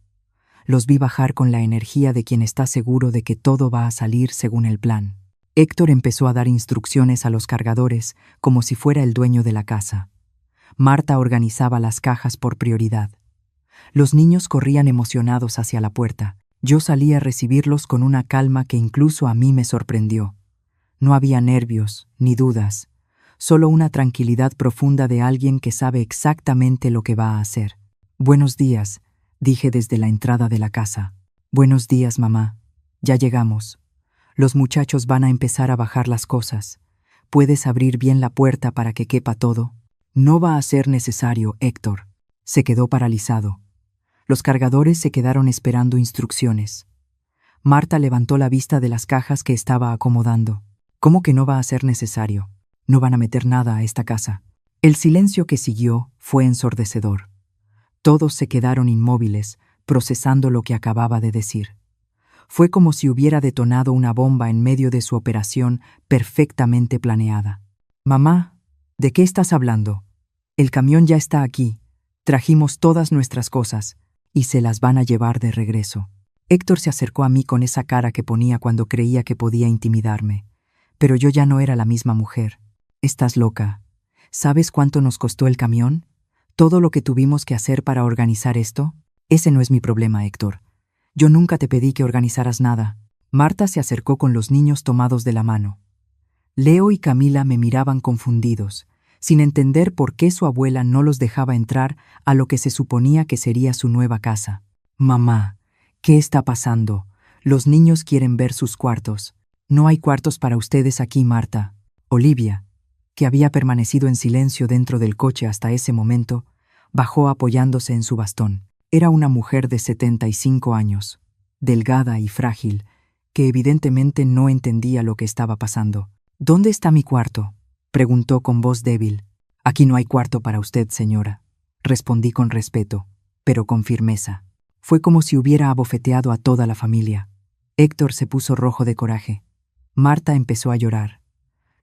Los vi bajar con la energía de quien está seguro de que todo va a salir según el plan. Héctor empezó a dar instrucciones a los cargadores como si fuera el dueño de la casa. Marta organizaba las cajas por prioridad. Los niños corrían emocionados hacia la puerta. Yo salí a recibirlos con una calma que incluso a mí me sorprendió. No había nervios ni dudas, solo una tranquilidad profunda de alguien que sabe exactamente lo que va a hacer. «Buenos días», dije desde la entrada de la casa. «Buenos días, mamá. Ya llegamos. Los muchachos van a empezar a bajar las cosas. ¿Puedes abrir bien la puerta para que quepa todo?» «No va a ser necesario, Héctor». Se quedó paralizado. Los cargadores se quedaron esperando instrucciones. Marta levantó la vista de las cajas que estaba acomodando. «¿Cómo que no va a ser necesario? No van a meter nada a esta casa». El silencio que siguió fue ensordecedor. Todos se quedaron inmóviles, procesando lo que acababa de decir. Fue como si hubiera detonado una bomba en medio de su operación perfectamente planeada. «Mamá, ¿de qué estás hablando? El camión ya está aquí. Trajimos todas nuestras cosas y se las van a llevar de regreso». Héctor se acercó a mí con esa cara que ponía cuando creía que podía intimidarme. Pero yo ya no era la misma mujer. «Estás loca. ¿Sabes cuánto nos costó el camión? ¿Todo lo que tuvimos que hacer para organizar esto? Ese no es mi problema, Héctor. Yo nunca te pedí que organizaras nada». Marta se acercó con los niños tomados de la mano. Leo y Camila me miraban confundidos, sin entender por qué su abuela no los dejaba entrar a lo que se suponía que sería su nueva casa. «Mamá, ¿qué está pasando? Los niños quieren ver sus cuartos». «No hay cuartos para ustedes aquí, Marta». Olivia, que había permanecido en silencio dentro del coche hasta ese momento, bajó apoyándose en su bastón. Era una mujer de 75 años, delgada y frágil, que evidentemente no entendía lo que estaba pasando. «¿Dónde está mi cuarto?», preguntó con voz débil. «Aquí no hay cuarto para usted, señora», respondí con respeto, pero con firmeza. Fue como si hubiera abofeteado a toda la familia. Héctor se puso rojo de coraje. Marta empezó a llorar.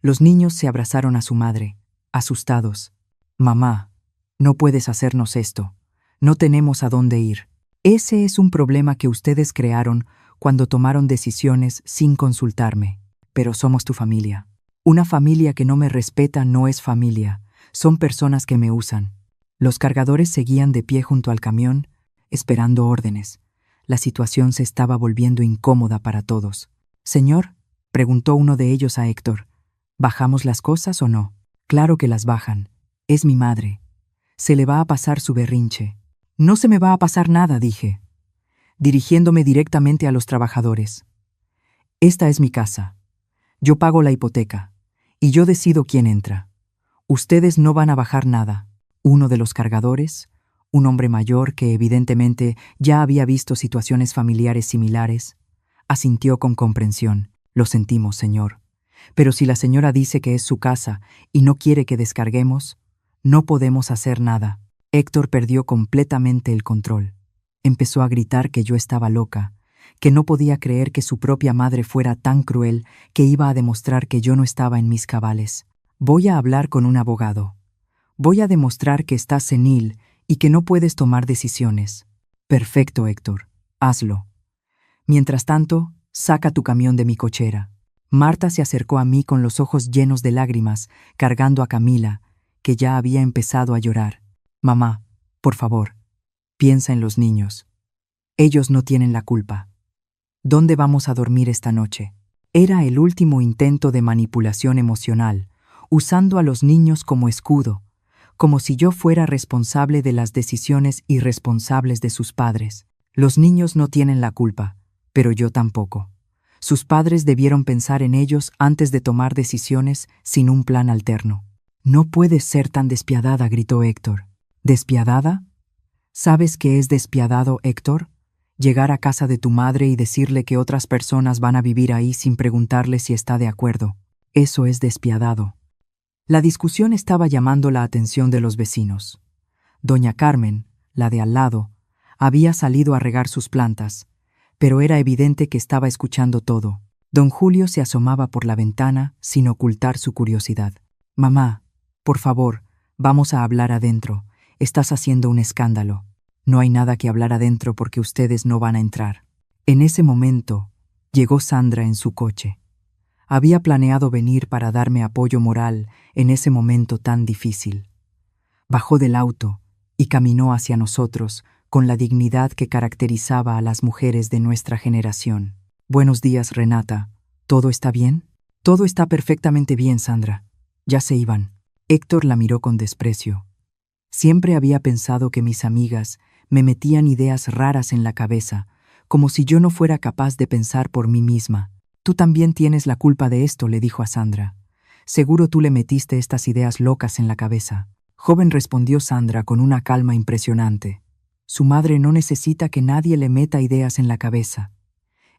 Los niños se abrazaron a su madre, asustados. «Mamá, no puedes hacernos esto. No tenemos a dónde ir. Ese es un problema que ustedes crearon cuando tomaron decisiones sin consultarme. Pero somos tu familia. Una familia que no me respeta no es familia. Son personas que me usan». Los cargadores seguían de pie junto al camión, esperando órdenes. La situación se estaba volviendo incómoda para todos. «Señor», preguntó uno de ellos a Héctor, «¿bajamos las cosas o no?». «Claro que las bajan. Es mi madre. Se le va a pasar su berrinche». «No se me va a pasar nada», dije, dirigiéndome directamente a los trabajadores. «Esta es mi casa. Yo pago la hipoteca, y yo decido quién entra. Ustedes no van a bajar nada». Uno de los cargadores, un hombre mayor que evidentemente ya había visto situaciones familiares similares, asintió con comprensión. «Lo sentimos, señor. Pero si la señora dice que es su casa y no quiere que descarguemos, no podemos hacer nada». Héctor perdió completamente el control. Empezó a gritar que yo estaba loca, que no podía creer que su propia madre fuera tan cruel que iba a demostrar que yo no estaba en mis cabales. «Voy a hablar con un abogado. Voy a demostrar que estás senil y que no puedes tomar decisiones». «Perfecto, Héctor. Hazlo. Mientras tanto, saca tu camión de mi cochera». Marta se acercó a mí con los ojos llenos de lágrimas, cargando a Camila, que ya había empezado a llorar. «Mamá, por favor, piensa en los niños. Ellos no tienen la culpa. ¿Dónde vamos a dormir esta noche?». Era el último intento de manipulación emocional, usando a los niños como escudo, como si yo fuera responsable de las decisiones irresponsables de sus padres. «Los niños no tienen la culpa, pero yo tampoco. Sus padres debieron pensar en ellos antes de tomar decisiones sin un plan alterno». «No puedes ser tan despiadada», gritó Héctor. «¿Despiadada? ¿Sabes qué es despiadado, Héctor? Llegar a casa de tu madre y decirle que otras personas van a vivir ahí sin preguntarle si está de acuerdo. Eso es despiadado». La discusión estaba llamando la atención de los vecinos. Doña Carmen, la de al lado, había salido a regar sus plantas, pero era evidente que estaba escuchando todo. Don Julio se asomaba por la ventana sin ocultar su curiosidad. «Mamá, por favor, vamos a hablar adentro. Estás haciendo un escándalo». «No hay nada que hablar adentro porque ustedes no van a entrar». En ese momento, llegó Sandra en su coche. Había planeado venir para darme apoyo moral en ese momento tan difícil. Bajó del auto y caminó hacia nosotros con la dignidad que caracterizaba a las mujeres de nuestra generación. «Buenos días, Renata. ¿Todo está bien?» «Todo está perfectamente bien, Sandra. Ya se iban». Héctor la miró con desprecio. Siempre había pensado que mis amigas me metían ideas raras en la cabeza, como si yo no fuera capaz de pensar por mí misma. «Tú también tienes la culpa de esto», le dijo a Sandra. «Seguro tú le metiste estas ideas locas en la cabeza». «Joven», respondió Sandra con una calma impresionante. «Su madre no necesita que nadie le meta ideas en la cabeza.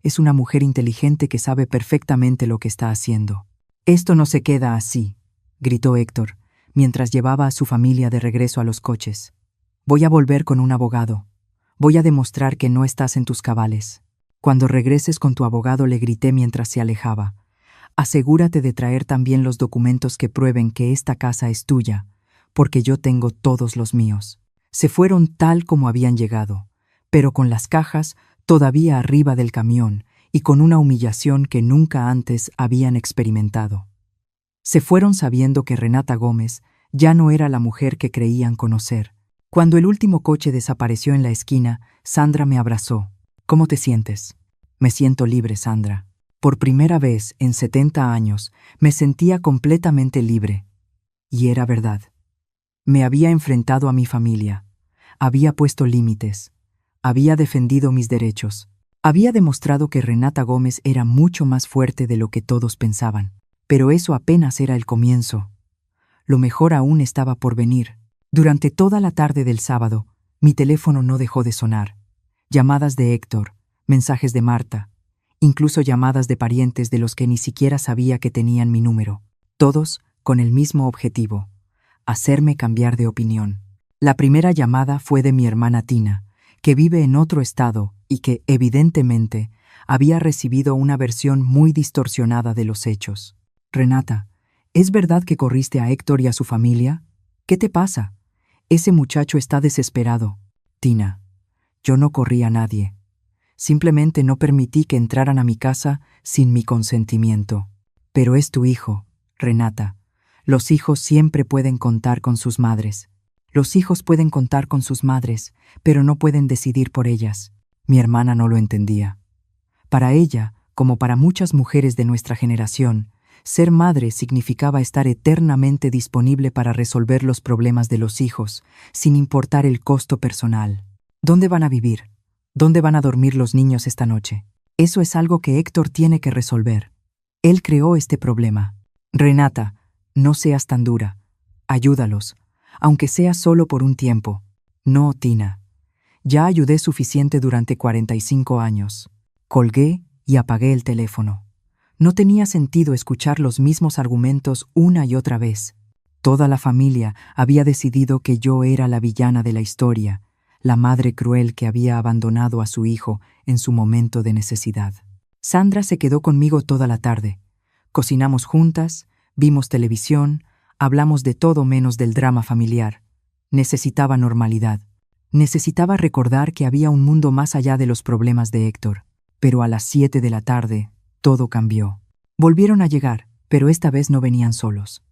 Es una mujer inteligente que sabe perfectamente lo que está haciendo». «Esto no se queda así», gritó Héctor, mientras llevaba a su familia de regreso a los coches. «Voy a volver con un abogado. Voy a demostrar que no estás en tus cabales. Cuando regreses con tu abogado, le grité mientras se alejaba. Asegúrate de traer también los documentos que prueben que esta casa es tuya, porque yo tengo todos los míos. Se fueron tal como habían llegado, pero con las cajas todavía arriba del camión y con una humillación que nunca antes habían experimentado. Se fueron sabiendo que Renata Gómez ya no era la mujer que creían conocer. Cuando el último coche desapareció en la esquina, Sandra me abrazó. ¿Cómo te sientes? Me siento libre, Sandra. Por primera vez en 70 años me sentía completamente libre. Y era verdad. Me había enfrentado a mi familia. Había puesto límites. Había defendido mis derechos. Había demostrado que Renata Gómez era mucho más fuerte de lo que todos pensaban. Pero eso apenas era el comienzo. Lo mejor aún estaba por venir. Durante toda la tarde del sábado, mi teléfono no dejó de sonar. Llamadas de Héctor, mensajes de Marta, incluso llamadas de parientes de los que ni siquiera sabía que tenían mi número. Todos con el mismo objetivo: hacerme cambiar de opinión. La primera llamada fue de mi hermana Tina, que vive en otro estado y que, evidentemente, había recibido una versión muy distorsionada de los hechos. Renata, ¿es verdad que corriste a Héctor y a su familia? ¿Qué te pasa? Ese muchacho está desesperado. Tina, yo no corrí a nadie. Simplemente no permití que entraran a mi casa sin mi consentimiento. Pero es tu hijo, Renata. Los hijos siempre pueden contar con sus madres. Los hijos pueden contar con sus madres, pero no pueden decidir por ellas. Mi hermana no lo entendía. Para ella, como para muchas mujeres de nuestra generación, ser madre significaba estar eternamente disponible para resolver los problemas de los hijos, sin importar el costo personal. ¿Dónde van a vivir? ¿Dónde van a dormir los niños esta noche? Eso es algo que Héctor tiene que resolver. Él creó este problema. Renata, no seas tan dura. Ayúdalos, aunque sea solo por un tiempo. No, Tina. Ya ayudé suficiente durante 45 años. Colgué y apagué el teléfono. No tenía sentido escuchar los mismos argumentos una y otra vez. Toda la familia había decidido que yo era la villana de la historia, la madre cruel que había abandonado a su hijo en su momento de necesidad. Sandra se quedó conmigo toda la tarde. Cocinamos juntas, vimos televisión, hablamos de todo menos del drama familiar. Necesitaba normalidad. Necesitaba recordar que había un mundo más allá de los problemas de Héctor. Pero a las 7 de la tarde, todo cambió. Volvieron a llegar, pero esta vez no venían solos.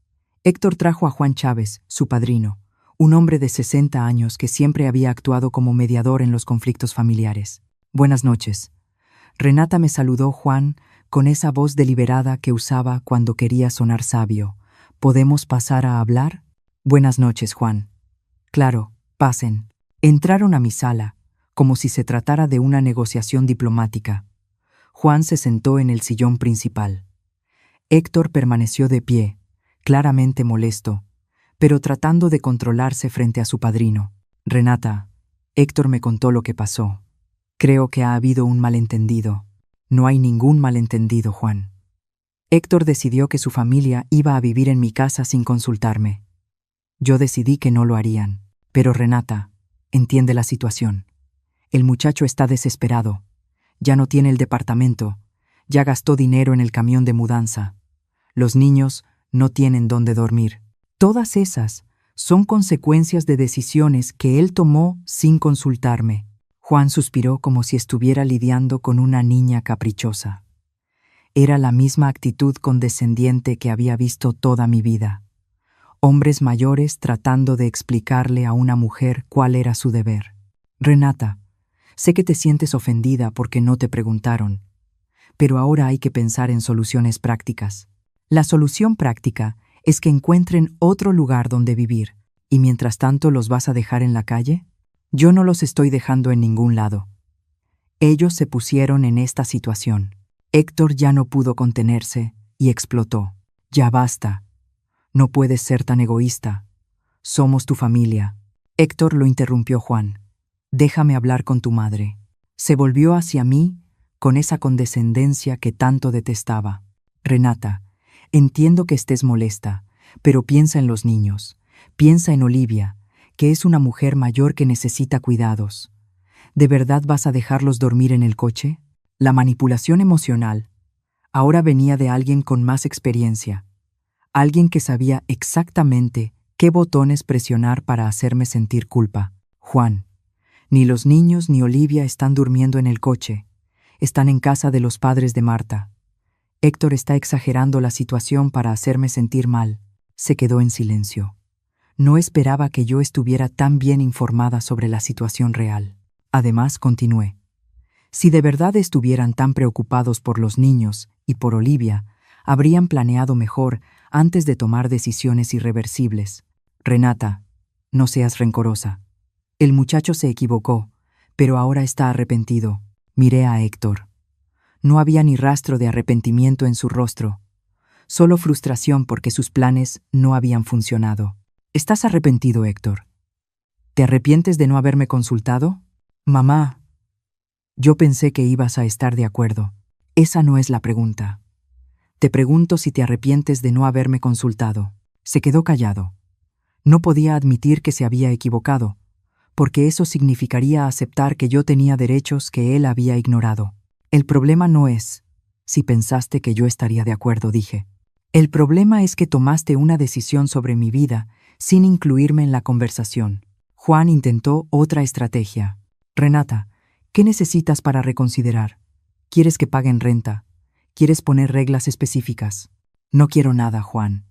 Héctor trajo a Juan Chávez, su padrino, un hombre de 60 años que siempre había actuado como mediador en los conflictos familiares. Buenas noches. Renata me saludó Juan con esa voz deliberada que usaba cuando quería sonar sabio. ¿Podemos pasar a hablar? Buenas noches, Juan. Claro, pasen. Entraron a mi sala, como si se tratara de una negociación diplomática. Juan se sentó en el sillón principal. Héctor permaneció de pie, claramente molesto, pero tratando de controlarse frente a su padrino. Renata, Héctor me contó lo que pasó. Creo que ha habido un malentendido. No hay ningún malentendido, Juan. Héctor decidió que su familia iba a vivir en mi casa sin consultarme. Yo decidí que no lo harían. Pero Renata, entiende la situación. El muchacho está desesperado. Ya no tiene el departamento. Ya gastó dinero en el camión de mudanza. Los niños no tienen dónde dormir. Todas esas son consecuencias de decisiones que él tomó sin consultarme. Juan suspiró como si estuviera lidiando con una niña caprichosa. Era la misma actitud condescendiente que había visto toda mi vida. Hombres mayores tratando de explicarle a una mujer cuál era su deber. Renata, sé que te sientes ofendida porque no te preguntaron, pero ahora hay que pensar en soluciones prácticas. La solución práctica es que encuentren otro lugar donde vivir, y mientras tanto los vas a dejar en la calle. Yo no los estoy dejando en ningún lado. Ellos se pusieron en esta situación. Héctor ya no pudo contenerse y explotó. Ya basta. No puedes ser tan egoísta. Somos tu familia. Héctor lo interrumpió Juan. Déjame hablar con tu madre. Se volvió hacia mí con esa condescendencia que tanto detestaba. Renata, entiendo que estés molesta, pero piensa en los niños. Piensa en Olivia, que es una mujer mayor que necesita cuidados. ¿De verdad vas a dejarlos dormir en el coche? La manipulación emocional ahora venía de alguien con más experiencia, alguien que sabía exactamente qué botones presionar para hacerme sentir culpa. Juan, ni los niños ni Olivia están durmiendo en el coche. Están en casa de los padres de Marta. Héctor está exagerando la situación para hacerme sentir mal. Se quedó en silencio. No esperaba que yo estuviera tan bien informada sobre la situación real. Además, continué. Si de verdad estuvieran tan preocupados por los niños y por Olivia, habrían planeado mejor antes de tomar decisiones irreversibles. Renata, no seas rencorosa. El muchacho se equivocó, pero ahora está arrepentido. Miré a Héctor. No había ni rastro de arrepentimiento en su rostro, solo frustración porque sus planes no habían funcionado. ¿Estás arrepentido, Héctor? ¿Te arrepientes de no haberme consultado? Mamá, yo pensé que ibas a estar de acuerdo. Esa no es la pregunta. Te pregunto si te arrepientes de no haberme consultado. Se quedó callado. No podía admitir que se había equivocado, porque eso significaría aceptar que yo tenía derechos que él había ignorado. El problema no es si pensaste que yo estaría de acuerdo, dije. El problema es que tomaste una decisión sobre mi vida sin incluirme en la conversación. Juan intentó otra estrategia. Renata, ¿qué necesitas para reconsiderar? ¿Quieres que paguen renta? ¿Quieres poner reglas específicas? No quiero nada, Juan.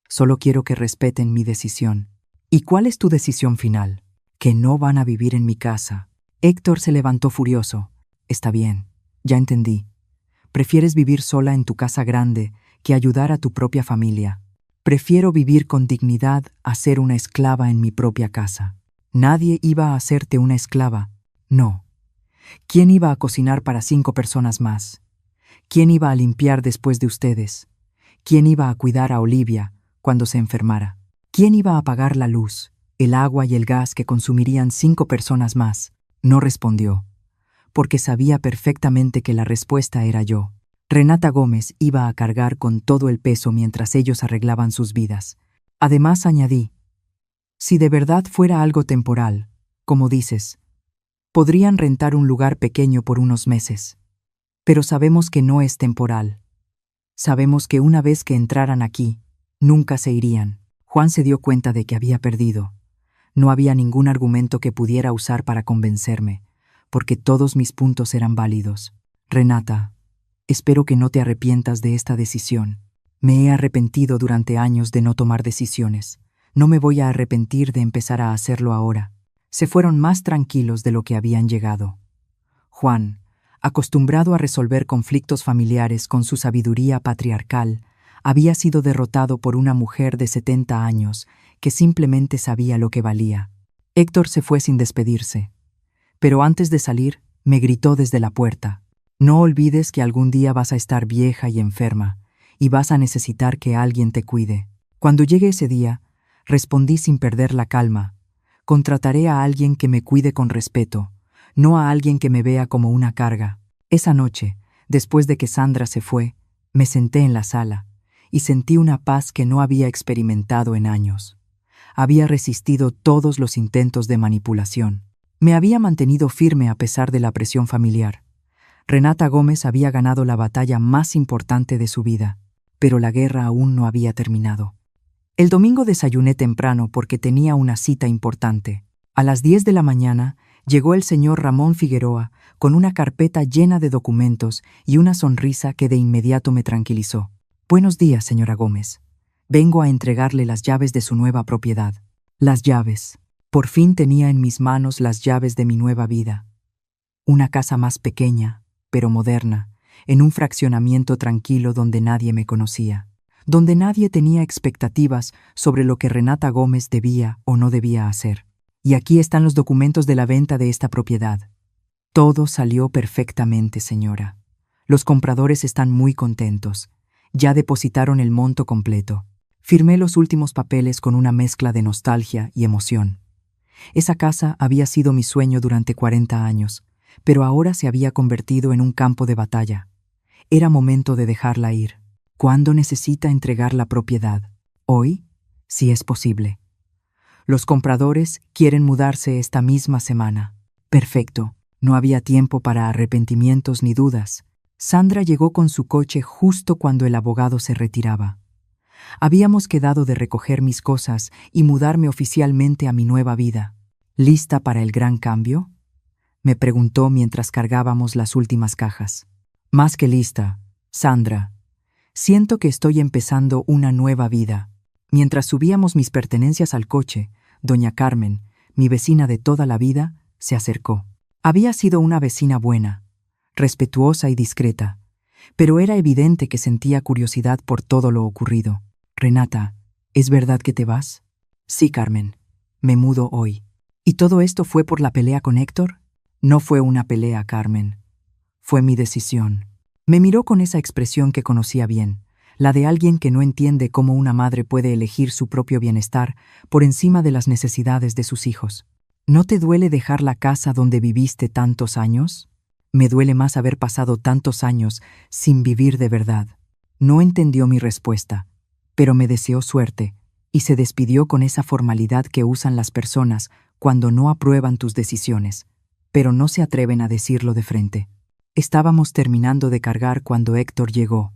Solo quiero que respeten mi decisión. ¿Y cuál es tu decisión final? Que no van a vivir en mi casa. Héctor se levantó furioso. Está bien, ya entendí. Prefieres vivir sola en tu casa grande que ayudar a tu propia familia. Prefiero vivir con dignidad a ser una esclava en mi propia casa. Nadie iba a hacerte una esclava. No. ¿Quién iba a cocinar para 5 personas más? ¿Quién iba a limpiar después de ustedes? ¿Quién iba a cuidar a Olivia cuando se enfermara? ¿Quién iba a pagar la luz, el agua y el gas que consumirían 5 personas más? No respondió, porque sabía perfectamente que la respuesta era yo. Renata Gómez iba a cargar con todo el peso mientras ellos arreglaban sus vidas. Además, añadí, si de verdad fuera algo temporal, como dices, podrían rentar un lugar pequeño por unos meses. Pero sabemos que no es temporal. Sabemos que una vez que entraran aquí, nunca se irían. Juan se dio cuenta de que había perdido. No había ningún argumento que pudiera usar para convencerme, porque todos mis puntos eran válidos. Renata, espero que no te arrepientas de esta decisión. Me he arrepentido durante años de no tomar decisiones. No me voy a arrepentir de empezar a hacerlo ahora. Se fueron más tranquilos de lo que habían llegado. Juan, acostumbrado a resolver conflictos familiares con su sabiduría patriarcal, había sido derrotado por una mujer de 70 años que simplemente sabía lo que valía. Héctor se fue sin despedirse, pero antes de salir me gritó desde la puerta: no olvides que algún día vas a estar vieja y enferma y vas a necesitar que alguien te cuide. Cuando llegue ese día, respondí sin perder la calma: contrataré a alguien que me cuide con respeto, no a alguien que me vea como una carga. Esa noche, después de que Sandra se fue, me senté en la sala y sentí una paz que no había experimentado en años. Había resistido todos los intentos de manipulación. Me había mantenido firme a pesar de la presión familiar. Renata Gómez había ganado la batalla más importante de su vida, pero la guerra aún no había terminado. El domingo desayuné temprano porque tenía una cita importante. A las 10 de la mañana llegó el señor Ramón Figueroa con una carpeta llena de documentos y una sonrisa que de inmediato me tranquilizó. Buenos días, señora Gómez. Vengo a entregarle las llaves de su nueva propiedad. Las llaves. Por fin tenía en mis manos las llaves de mi nueva vida. Una casa más pequeña, pero moderna, en un fraccionamiento tranquilo donde nadie me conocía, donde nadie tenía expectativas sobre lo que Renata Gómez debía o no debía hacer. Y aquí están los documentos de la venta de esta propiedad. Todo salió perfectamente, señora. Los compradores están muy contentos. Ya depositaron el monto completo. Firmé los últimos papeles con una mezcla de nostalgia y emoción. Esa casa había sido mi sueño durante 40 años, pero ahora se había convertido en un campo de batalla. Era momento de dejarla ir. ¿Cuándo necesita entregar la propiedad? Hoy, si es posible. Los compradores quieren mudarse esta misma semana. Perfecto. No había tiempo para arrepentimientos ni dudas. Sandra llegó con su coche justo cuando el abogado se retiraba. Habíamos quedado de recoger mis cosas y mudarme oficialmente a mi nueva vida. ¿Lista para el gran cambio?, me preguntó mientras cargábamos las últimas cajas. Más que lista, Sandra. Siento que estoy empezando una nueva vida. Mientras subíamos mis pertenencias al coche, doña Carmen, mi vecina de toda la vida, se acercó. Había sido una vecina buena, respetuosa y discreta, pero era evidente que sentía curiosidad por todo lo ocurrido. Renata, ¿es verdad que te vas? Sí, Carmen. Me mudo hoy. ¿Y todo esto fue por la pelea con Héctor? No fue una pelea, Carmen. Fue mi decisión. Me miró con esa expresión que conocía bien, la de alguien que no entiende cómo una madre puede elegir su propio bienestar por encima de las necesidades de sus hijos. ¿No te duele dejar la casa donde viviste tantos años? Me duele más haber pasado tantos años sin vivir de verdad. No entendió mi respuesta, pero me deseó suerte y se despidió con esa formalidad que usan las personas cuando no aprueban tus decisiones, pero no se atreven a decirlo de frente. Estábamos terminando de cargar cuando Héctor llegó.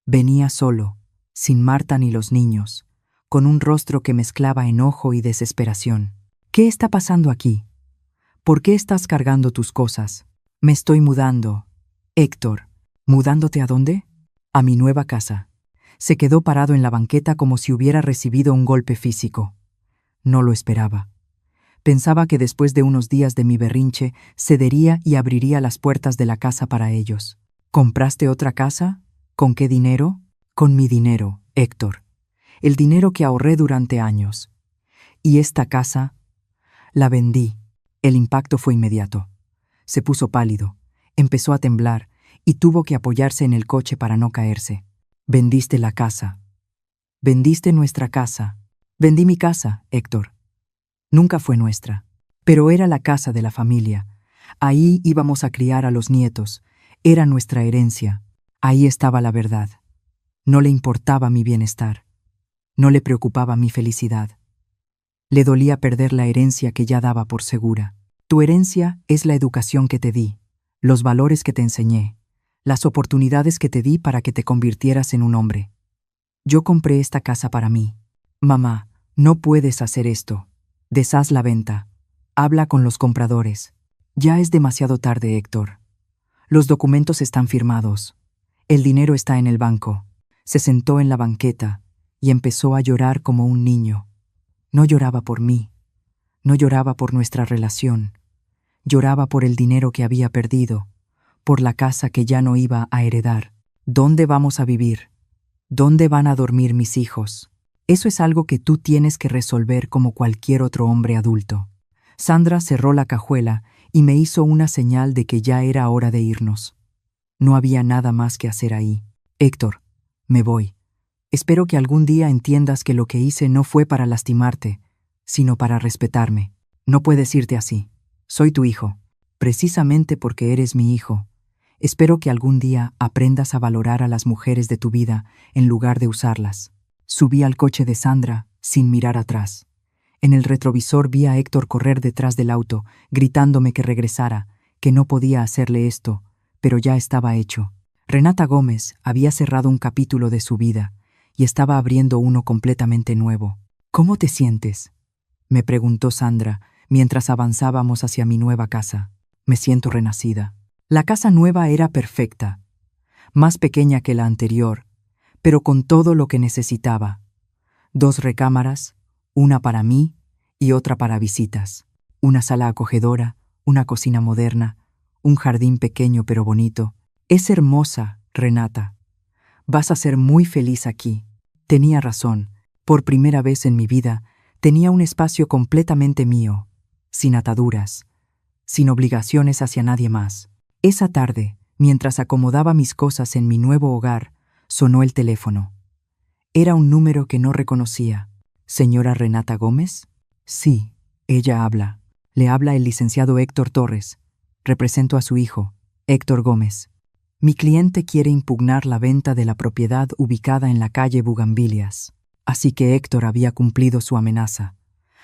Venía solo, sin Marta ni los niños, con un rostro que mezclaba enojo y desesperación. ¿Qué está pasando aquí? ¿Por qué estás cargando tus cosas? Me estoy mudando. Héctor, ¿mudándote a dónde? A mi nueva casa. Se quedó parado en la banqueta como si hubiera recibido un golpe físico. No lo esperaba. Pensaba que después de unos días de mi berrinche, cedería y abriría las puertas de la casa para ellos. ¿Compraste otra casa? ¿Con qué dinero? Con mi dinero, Héctor. El dinero que ahorré durante años. Y esta casa, la vendí. El impacto fue inmediato. Se puso pálido, empezó a temblar y tuvo que apoyarse en el coche para no caerse. Vendiste la casa. Vendiste nuestra casa. Vendí mi casa, Héctor. Nunca fue nuestra, pero era la casa de la familia. Ahí íbamos a criar a los nietos. Era nuestra herencia. Ahí estaba la verdad. No le importaba mi bienestar. No le preocupaba mi felicidad. Le dolía perder la herencia que ya daba por segura. Tu herencia es la educación que te di, los valores que te enseñé, las oportunidades que te di para que te convirtieras en un hombre. Yo compré esta casa para mí. Mamá, no puedes hacer esto. Deshaz la venta. Habla con los compradores. Ya es demasiado tarde, Héctor. Los documentos están firmados. El dinero está en el banco. Se sentó en la banqueta y empezó a llorar como un niño. No lloraba por mí. No lloraba por nuestra relación. Lloraba por el dinero que había perdido, por la casa que ya no iba a heredar. ¿Dónde vamos a vivir? ¿Dónde van a dormir mis hijos? Eso es algo que tú tienes que resolver como cualquier otro hombre adulto. Sandra cerró la cajuela y me hizo una señal de que ya era hora de irnos. No había nada más que hacer ahí. Héctor, me voy. Espero que algún día entiendas que lo que hice no fue para lastimarte, sino para respetarme. No puedes irte así. Soy tu hijo, precisamente porque eres mi hijo. Espero que algún día aprendas a valorar a las mujeres de tu vida en lugar de usarlas. Subí al coche de Sandra sin mirar atrás. En el retrovisor vi a Héctor correr detrás del auto, gritándome que regresara, que no podía hacerle esto, pero ya estaba hecho. Renata Gómez había cerrado un capítulo de su vida y estaba abriendo uno completamente nuevo. ¿Cómo te sientes?, me preguntó Sandra mientras avanzábamos hacia mi nueva casa. Me siento renacida. La casa nueva era perfecta, más pequeña que la anterior, pero con todo lo que necesitaba. 2 recámaras, una para mí y otra para visitas. Una sala acogedora, una cocina moderna, un jardín pequeño pero bonito. Es hermosa, Renata. Vas a ser muy feliz aquí. Tenía razón. Por primera vez en mi vida, tenía un espacio completamente mío, sin ataduras, sin obligaciones hacia nadie más. Esa tarde, mientras acomodaba mis cosas en mi nuevo hogar, sonó el teléfono. Era un número que no reconocía. ¿Señora Renata Gómez? Sí, ella habla. Le habla el licenciado Héctor Torres. Represento a su hijo, Héctor Gómez. Mi cliente quiere impugnar la venta de la propiedad ubicada en la calle Bugambilias. Así que Héctor había cumplido su amenaza.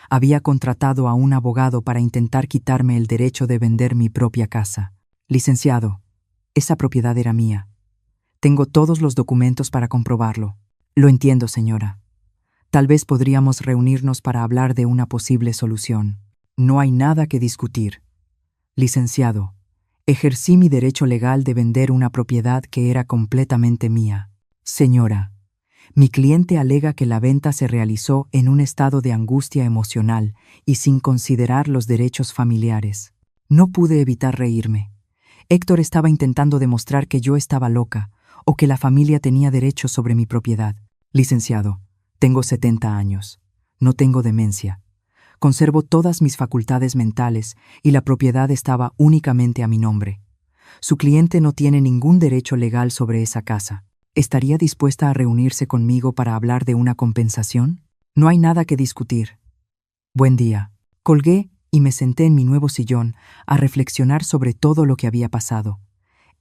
Había contratado a un abogado para intentar quitarme el derecho de vender mi propia casa. Licenciado, esa propiedad era mía. Tengo todos los documentos para comprobarlo. Lo entiendo, señora. Tal vez podríamos reunirnos para hablar de una posible solución. No hay nada que discutir. Licenciado, ejercí mi derecho legal de vender una propiedad que era completamente mía. Señora, mi cliente alega que la venta se realizó en un estado de angustia emocional y sin considerar los derechos familiares. No pude evitar reírme. Héctor estaba intentando demostrar que yo estaba loca o que la familia tenía derechos sobre mi propiedad. Licenciado, tengo 70 años. No tengo demencia. Conservo todas mis facultades mentales y la propiedad estaba únicamente a mi nombre. Su cliente no tiene ningún derecho legal sobre esa casa. ¿Estaría dispuesta a reunirse conmigo para hablar de una compensación? No hay nada que discutir. Buen día. Colgué y me senté en mi nuevo sillón a reflexionar sobre todo lo que había pasado.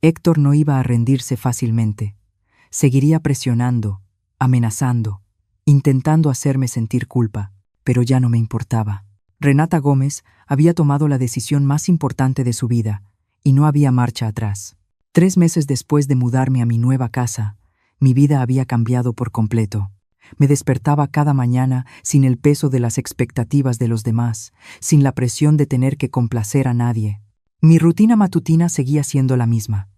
Héctor no iba a rendirse fácilmente. Seguiría presionando, amenazando, intentando hacerme sentir culpa, pero ya no me importaba. Renata Gómez había tomado la decisión más importante de su vida y no había marcha atrás. 3 meses después de mudarme a mi nueva casa, mi vida había cambiado por completo. Me despertaba cada mañana sin el peso de las expectativas de los demás, sin la presión de tener que complacer a nadie. Mi rutina matutina seguía siendo la misma.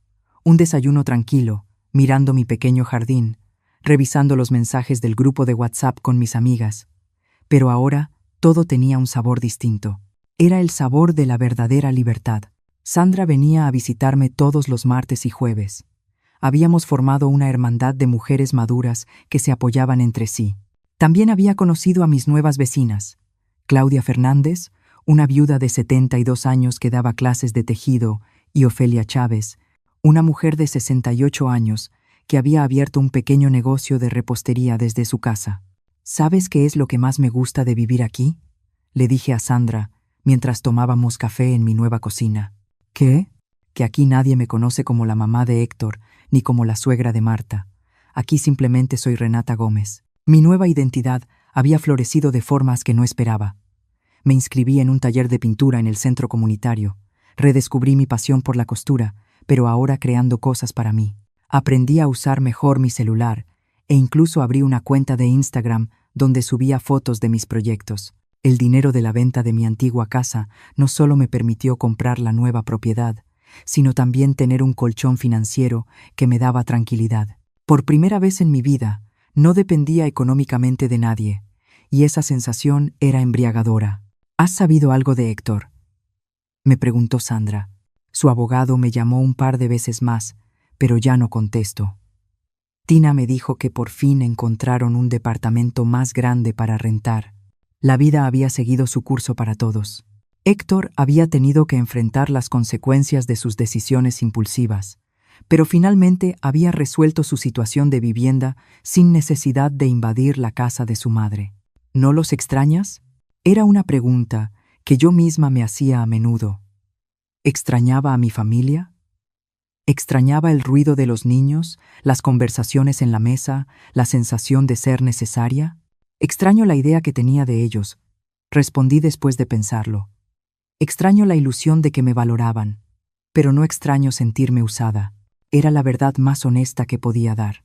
Un desayuno tranquilo, mirando mi pequeño jardín, revisando los mensajes del grupo de WhatsApp con mis amigas. Pero ahora todo tenía un sabor distinto. Era el sabor de la verdadera libertad. Sandra venía a visitarme todos los martes y jueves. Habíamos formado una hermandad de mujeres maduras que se apoyaban entre sí. También había conocido a mis nuevas vecinas. Claudia Fernández, una viuda de 72 años que daba clases de tejido, y Ofelia Chávez, una mujer de 68 años que había abierto un pequeño negocio de repostería desde su casa. ¿Sabes qué es lo que más me gusta de vivir aquí?, le dije a Sandra mientras tomábamos café en mi nueva cocina. ¿Qué? Que aquí nadie me conoce como la mamá de Héctor ni como la suegra de Marta. Aquí simplemente soy Renata Gómez. Mi nueva identidad había florecido de formas que no esperaba. Me inscribí en un taller de pintura en el centro comunitario. Redescubrí mi pasión por la costura, pero ahora creando cosas para mí. Aprendí a usar mejor mi celular e incluso abrí una cuenta de Instagram donde subía fotos de mis proyectos. El dinero de la venta de mi antigua casa no solo me permitió comprar la nueva propiedad, sino también tener un colchón financiero que me daba tranquilidad. Por primera vez en mi vida, no dependía económicamente de nadie, y esa sensación era embriagadora. ¿Has sabido algo de Héctor?, me preguntó Sandra. Su abogado me llamó un par de veces más, pero ya no contesto. Tina me dijo que por fin encontraron un departamento más grande para rentar. La vida había seguido su curso para todos. Héctor había tenido que enfrentar las consecuencias de sus decisiones impulsivas, pero finalmente había resuelto su situación de vivienda sin necesidad de invadir la casa de su madre. ¿No los extrañas? Era una pregunta que yo misma me hacía a menudo. ¿Extrañaba a mi familia? ¿Extrañaba el ruido de los niños, las conversaciones en la mesa, la sensación de ser necesaria? Extraño la idea que tenía de ellos, respondí después de pensarlo. Extraño la ilusión de que me valoraban, pero no extraño sentirme usada. Era la verdad más honesta que podía dar.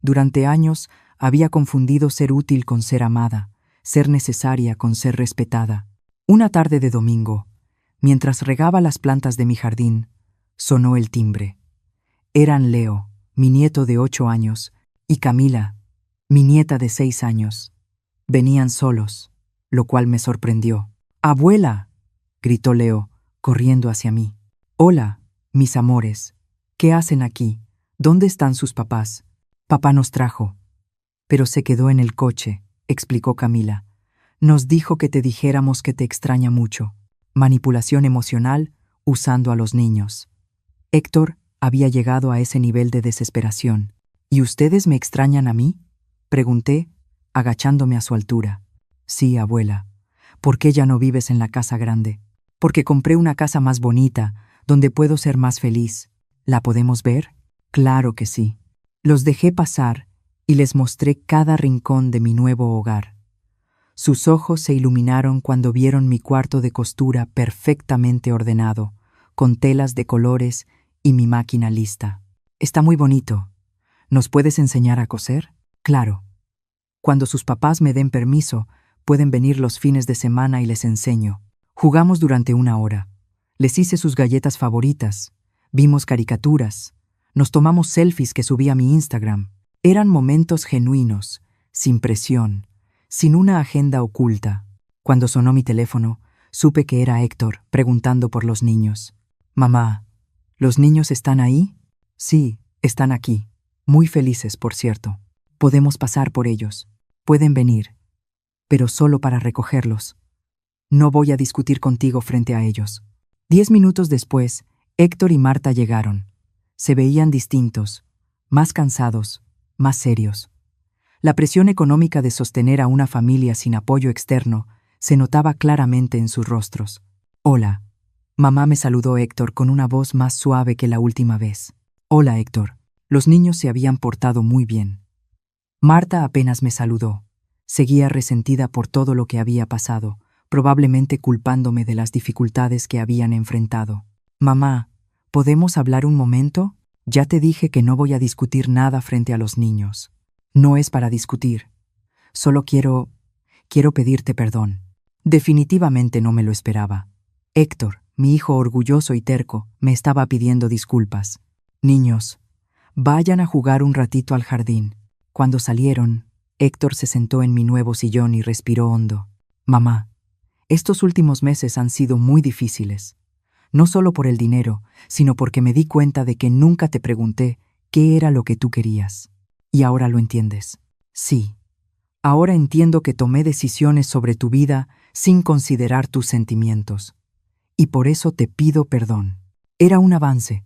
Durante años había confundido ser útil con ser amada, ser necesaria con ser respetada. Una tarde de domingo, mientras regaba las plantas de mi jardín, sonó el timbre. Eran Leo, mi nieto de 8 años, y Camila, mi nieta de 6 años. Venían solos, lo cual me sorprendió. ¡Abuela!, gritó Leo, corriendo hacia mí. «Hola, mis amores. ¿Qué hacen aquí? ¿Dónde están sus papás? Papá nos trajo». «Pero se quedó en el coche», explicó Camila. «Nos dijo que te dijéramos que te extraña mucho». Manipulación emocional usando a los niños. Héctor había llegado a ese nivel de desesperación. «¿Y ustedes me extrañan a mí?», pregunté, agachándome a su altura. «Sí, abuela. ¿Por qué ya no vives en la casa grande?» «Porque compré una casa más bonita, donde puedo ser más feliz. ¿La podemos ver?» «Claro que sí». Los dejé pasar y les mostré cada rincón de mi nuevo hogar. Sus ojos se iluminaron cuando vieron mi cuarto de costura perfectamente ordenado, con telas de colores y mi máquina lista. Está muy bonito. ¿Nos puedes enseñar a coser? Claro. Cuando sus papás me den permiso, pueden venir los fines de semana y les enseño. Jugamos durante 1 hora. Les hice sus galletas favoritas. Vimos caricaturas. Nos tomamos selfies que subí a mi Instagram. Eran momentos genuinos, sin presión, sin una agenda oculta. Cuando sonó mi teléfono, supe que era Héctor, preguntando por los niños. Mamá, ¿los niños están ahí? Sí, están aquí. Muy felices, por cierto. Podemos pasar por ellos. Pueden venir, pero solo para recogerlos. No voy a discutir contigo frente a ellos. 10 minutos después, Héctor y Marta llegaron. Se veían distintos, más cansados, más serios. La presión económica de sostener a una familia sin apoyo externo se notaba claramente en sus rostros. Hola. Mamá me saludó Héctor con una voz más suave que la última vez. Hola, Héctor. Los niños se habían portado muy bien. Marta apenas me saludó. Seguía resentida por todo lo que había pasado, probablemente culpándome de las dificultades que habían enfrentado. Mamá, ¿podemos hablar un momento? Ya te dije que no voy a discutir nada frente a los niños. No es para discutir. Solo quiero pedirte perdón. Definitivamente no me lo esperaba. Héctor, mi hijo orgulloso y terco, me estaba pidiendo disculpas. Niños, vayan a jugar un ratito al jardín. Cuando salieron, Héctor se sentó en mi nuevo sillón y respiró hondo. Mamá, estos últimos meses han sido muy difíciles. No solo por el dinero, sino porque me di cuenta de que nunca te pregunté qué era lo que tú querías. ¿Y ahora lo entiendes? Sí. Ahora entiendo que tomé decisiones sobre tu vida sin considerar tus sentimientos. Y por eso te pido perdón. Era un avance.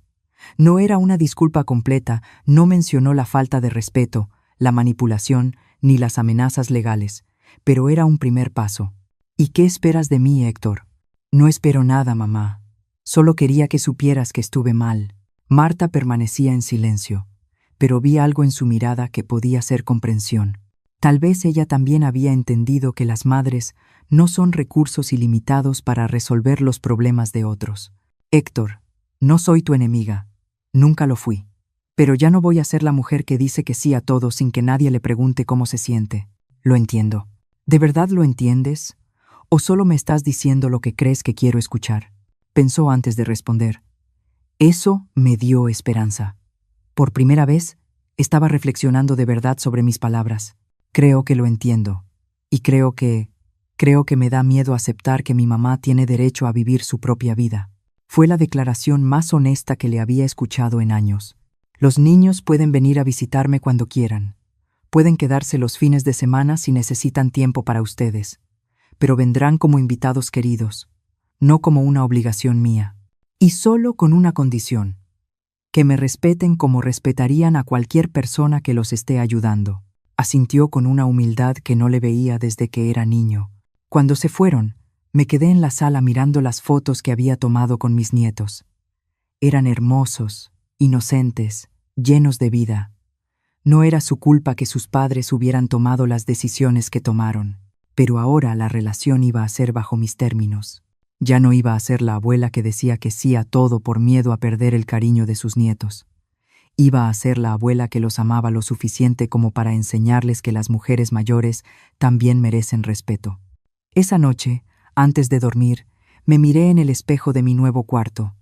No era una disculpa completa, no mencionó la falta de respeto, la manipulación ni las amenazas legales, pero era un primer paso. ¿Y qué esperas de mí, Héctor? No espero nada, mamá. Solo quería que supieras que estuve mal. Marta permanecía en silencio, pero vi algo en su mirada que podía ser comprensión. Tal vez ella también había entendido que las madres no son recursos ilimitados para resolver los problemas de otros. Héctor, no soy tu enemiga. Nunca lo fui. Pero ya no voy a ser la mujer que dice que sí a todo sin que nadie le pregunte cómo se siente. Lo entiendo. ¿De verdad lo entiendes? ¿O solo me estás diciendo lo que crees que quiero escuchar? Pensó antes de responder. Eso me dio esperanza. Por primera vez, estaba reflexionando de verdad sobre mis palabras. Creo que lo entiendo. Y creo que me da miedo aceptar que mi mamá tiene derecho a vivir su propia vida. Fue la declaración más honesta que le había escuchado en años. Los niños pueden venir a visitarme cuando quieran. Pueden quedarse los fines de semana si necesitan tiempo para ustedes. Pero vendrán como invitados queridos, no como una obligación mía. Y solo con una condición: que me respeten como respetarían a cualquier persona que los esté ayudando. Asintió con una humildad que no le veía desde que era niño. Cuando se fueron, me quedé en la sala mirando las fotos que había tomado con mis nietos. Eran hermosos, inocentes, llenos de vida. No era su culpa que sus padres hubieran tomado las decisiones que tomaron, pero ahora la relación iba a ser bajo mis términos. Ya no iba a ser la abuela que decía que sí a todo por miedo a perder el cariño de sus nietos. Iba a ser la abuela que los amaba lo suficiente como para enseñarles que las mujeres mayores también merecen respeto. Esa noche, antes de dormir, me miré en el espejo de mi nuevo cuarto.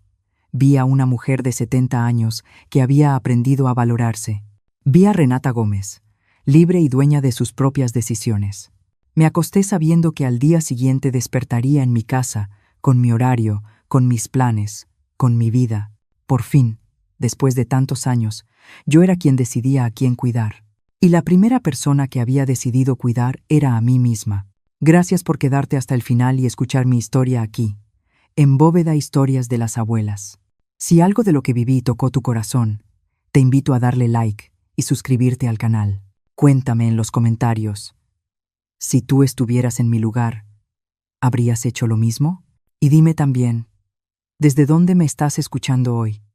Vi a una mujer de 70 años que había aprendido a valorarse. Vi a Renata Gómez, libre y dueña de sus propias decisiones. Me acosté sabiendo que al día siguiente despertaría en mi casa, con mi horario, con mis planes, con mi vida. Por fin, después de tantos años, yo era quien decidía a quién cuidar. Y la primera persona que había decidido cuidar era a mí misma. Gracias por quedarte hasta el final y escuchar mi historia aquí, en Bóveda Historias de las Abuelas. Si algo de lo que viví tocó tu corazón, te invito a darle like y suscribirte al canal. Cuéntame en los comentarios. Si tú estuvieras en mi lugar, ¿habrías hecho lo mismo? Y dime también, ¿desde dónde me estás escuchando hoy?